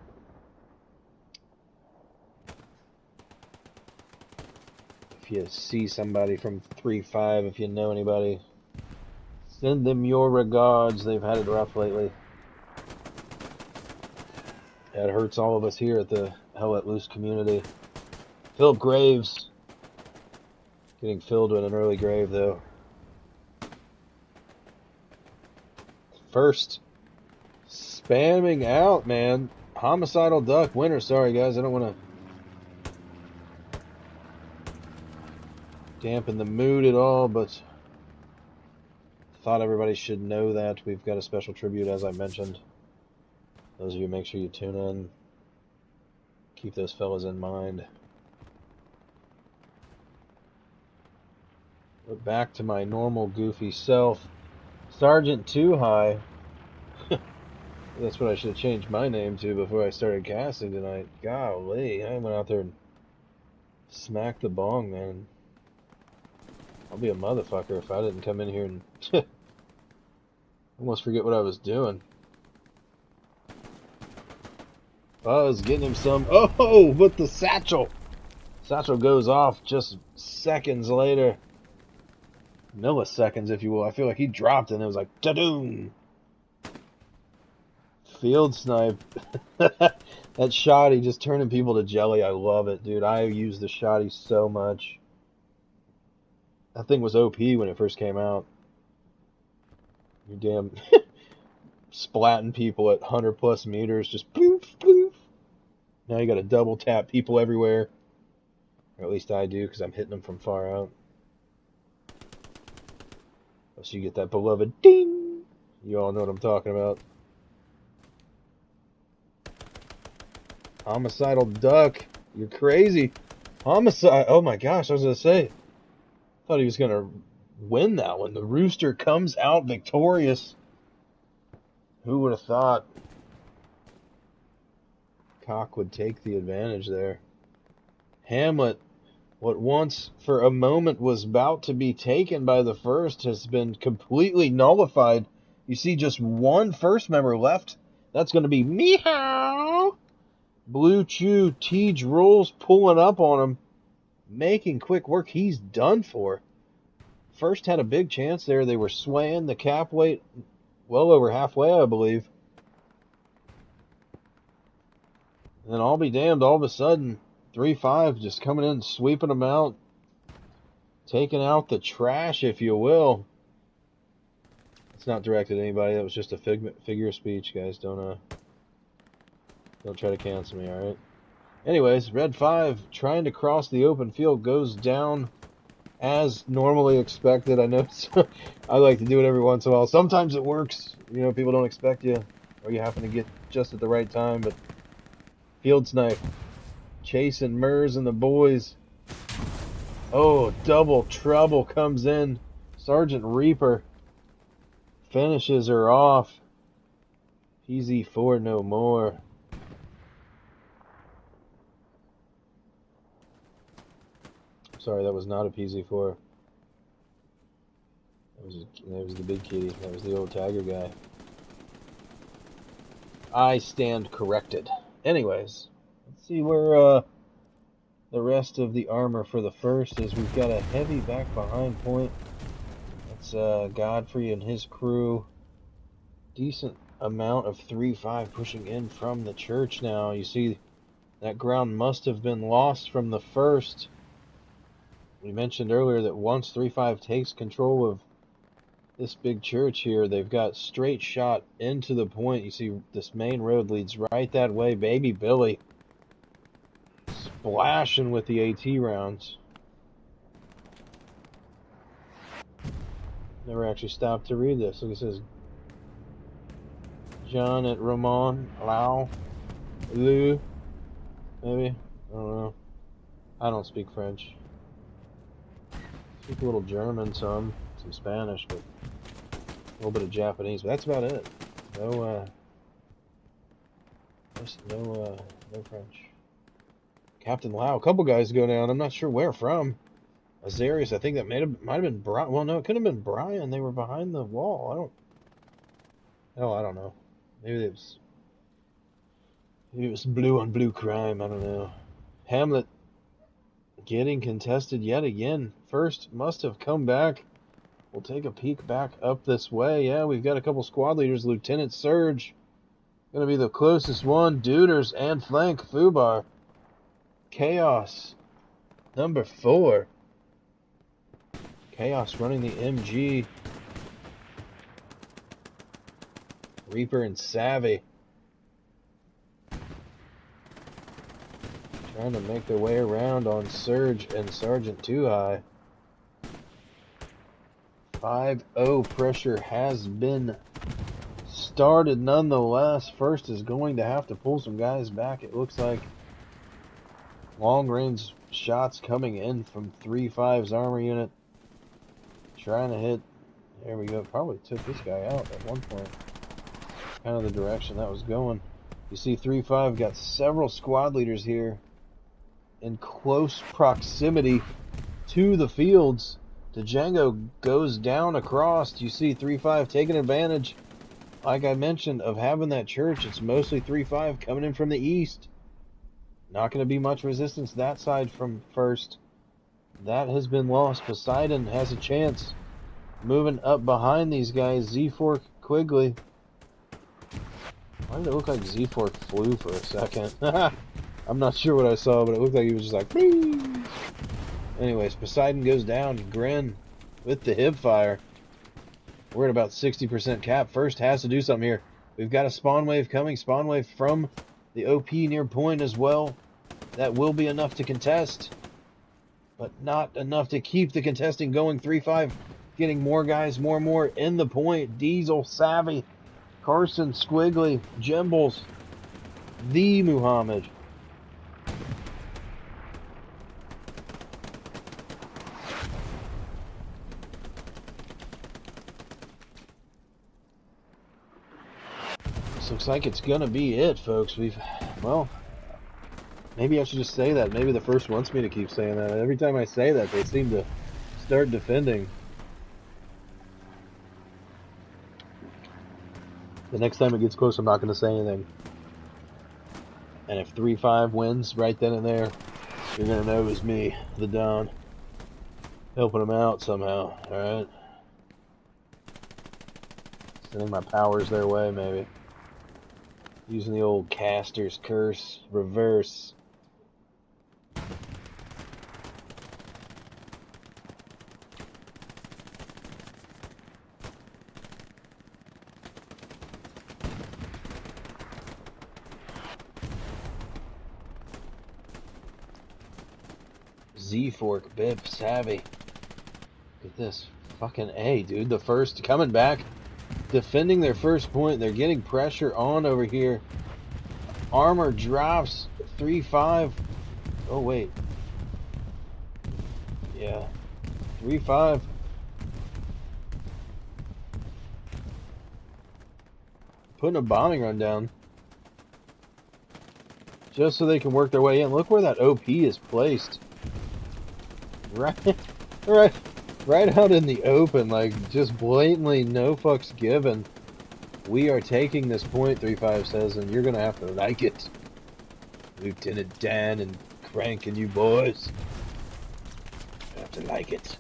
A: if you see somebody from 3-5, if you know anybody, send them your regards. They've had it rough lately. That hurts all of us here at the Hell Let Loose community. Philip Graves. Getting filled with an early grave, though. First. Spamming out, man. Homicidal Duck winner. Sorry, guys. I don't want to dampen the mood at all, but thought everybody should know that. We've got a special tribute, as I mentioned. Those of you, make sure you tune in. Keep those fellas in mind. But back to my normal goofy self. Sergeant Too High. That's what I should have changed my name to before I started casting tonight. Golly, I went out there and smacked the bong, man. I'll be a motherfucker if I didn't come in here and almost forget what I was doing. Buzz getting him some. Oh, but the satchel. Satchel goes off just seconds later. Milliseconds, if you will. I feel like he dropped and it was like, ta-doom. Field snipe. That shotty just turning people to jelly. I love it, dude. I use the shotty so much. That thing was OP when it first came out. You damn splatting people at 100+ meters, just poof, poof. Now you got to double tap people everywhere. Or at least I do, because I'm hitting them from far out. So you get that beloved ding. You all know what I'm talking about. Homicidal Duck. You're crazy. Homicide. Oh my gosh, I was going to say. Thought he was going to win that one. The Rooster comes out victorious. Who would have thought Cock would take the advantage there? Hamlet, what once for a moment was about to be taken by the first, has been completely nullified. You see just one first member left. That's going to be Meow. Blue Chew, Tej Rules pulling up on him. Making quick work. He's done for. First had a big chance there. They were swaying the cap weight well over halfway, I believe. And then I'll be damned, all of a sudden, 3-5 just coming in and sweeping them out. Taking out the trash, if you will. It's not directed at anybody. That was just a figure of speech, guys. Don't try to cancel me, alright? Anyways, Red 5 trying to cross the open field goes down as normally expected. I know I like to do it every once in a while. Sometimes it works. You know, people don't expect you, or you happen to get just at the right time. But field snipe, chasing Mers and the boys. Oh, double trouble comes in. Sergeant Reaper finishes her off. PZ4 no more. Sorry, that was not a PZ4. That was the big kitty. That was the old Tiger guy. I stand corrected. Anyways, let's see where the rest of the armor for the first is. We've got a heavy back behind point. That's Godfrey and his crew. Decent amount of 3-5 pushing in from the church now. You see, that ground must have been lost from the first. We mentioned earlier that once 3-5 takes control of this big church here, they've got straight shot into the point. You see this main road leads right that way. Baby Billy splashing with the AT rounds. Never actually stopped to read this. Look, it says John at Ramon, Lau, Lou, maybe? I don't know. I don't speak French. Speak a little German, some Spanish, but a little bit of Japanese, but that's about it. No French. Captain Lau, a couple guys go down. I'm not sure where from. Azarius, I think that might have been Brian. Well, no, it could have been Brian. They were behind the wall. I don't know. Maybe it was blue on blue crime. I don't know. Hamlet getting contested yet again. First must have come back. We'll take a peek back up this way. Yeah, we've got a couple squad leaders. Lieutenant Surge gonna be the closest one. Duders and flank Fubar. Chaos number 4. Chaos running the MG. Reaper and Savvy trying to make their way around on Surge and Sergeant 2 High. 5-0 pressure has been started nonetheless. First is going to have to pull some guys back. It looks like long range shots coming in from 3-5's armor unit. Trying to hit. There we go. Probably took this guy out at one point. Kind of the direction that was going. You see 3-5 got several squad leaders here in close proximity to the fields. Django goes down across. You see 3-5 taking advantage, like I mentioned, of having that church. It's mostly 3-5 coming in from the east. Not going to be much resistance that side from first. That has been lost. Poseidon has a chance. Moving up behind these guys. Z-Fork Quigley. Why did it look like Z-Fork flew for a second? I'm not sure what I saw, but it looked like he was just like, Bee! Anyways, Poseidon goes down. Grin with the hip fire. We're at about 60% cap. First has to do something here. We've got a spawn wave coming. Spawn wave from the OP near point as well. That will be enough to contest, but not enough to keep the contesting going. 3-5 getting more guys, more and more in the point. Diesel, Savvy, Carson, Squiggly, Jimbles, the Muhammad. This looks like it's gonna be it, folks. Well, maybe I should just say that. Maybe the first wants me to keep saying that. Every time I say that, they seem to start defending. The next time it gets close, I'm not going to say anything. And if 3-5 wins right then and there, you're going to know it was me, the Don, helping them out somehow, alright? Sending my powers their way, maybe. Using the old caster's curse, reverse. Z-Fork, Bib, Savvy. Look at this. Fucking A, dude. The first coming back. Defending their first point. They're getting pressure on over here. Armor drops. 3-5. Oh, wait. Yeah. 3-5. Putting a bombing run down. Just so they can work their way in. Look where that OP is placed. Right out in the open, like just blatantly no fucks given. We are taking this point, 3-5 says, and you're gonna have to like it. Lieutenant Dan and Crank and you boys. You have to like it.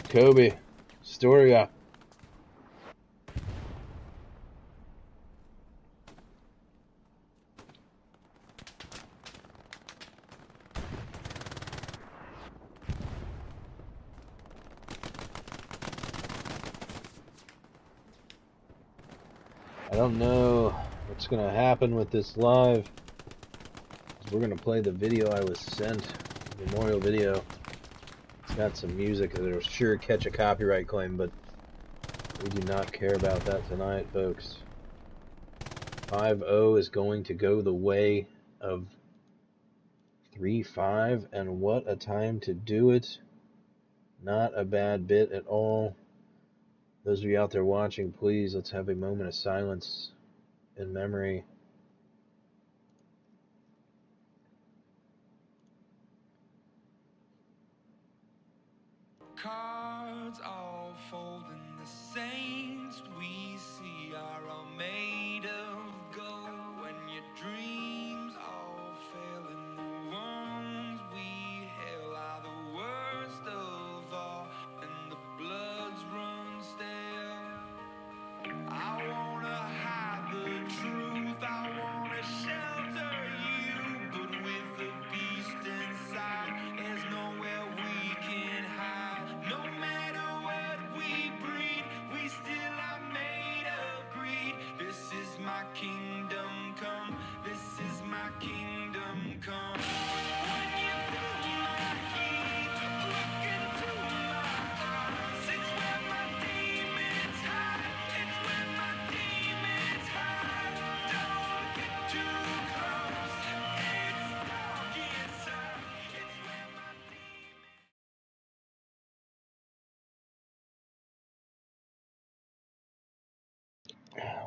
A: Kobe, Storia. I don't know what's going to happen with this live. We're going to play the video I was sent, the memorial video. It's got some music that'll sure catch a copyright claim, but we do not care about that tonight, folks. 5-0 is going to go the way of 3-5, and what a time to do it. Not a bad bit at all. Those of you out there watching, please, let's have a moment of silence in memory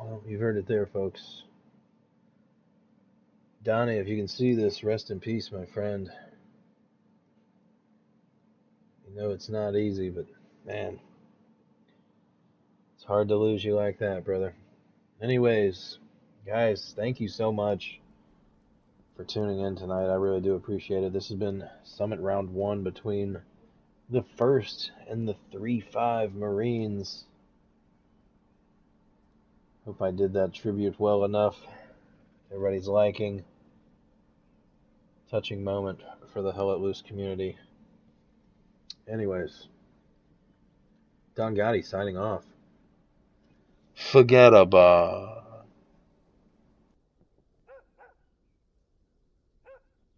A: Well, you've heard it there, folks. Donnie, if you can see this, rest in peace, my friend. You know it's not easy, but man, it's hard to lose you like that, brother. Anyways, guys, thank you so much for tuning in tonight. I really do appreciate it. This has been Summit Round 1 between the 1st and the 3-5 Marines. Hope I did that tribute well enough. Everybody's liking. Touching moment for the Hell Let Loose community. Anyways, Don Gotti signing off. Forget about.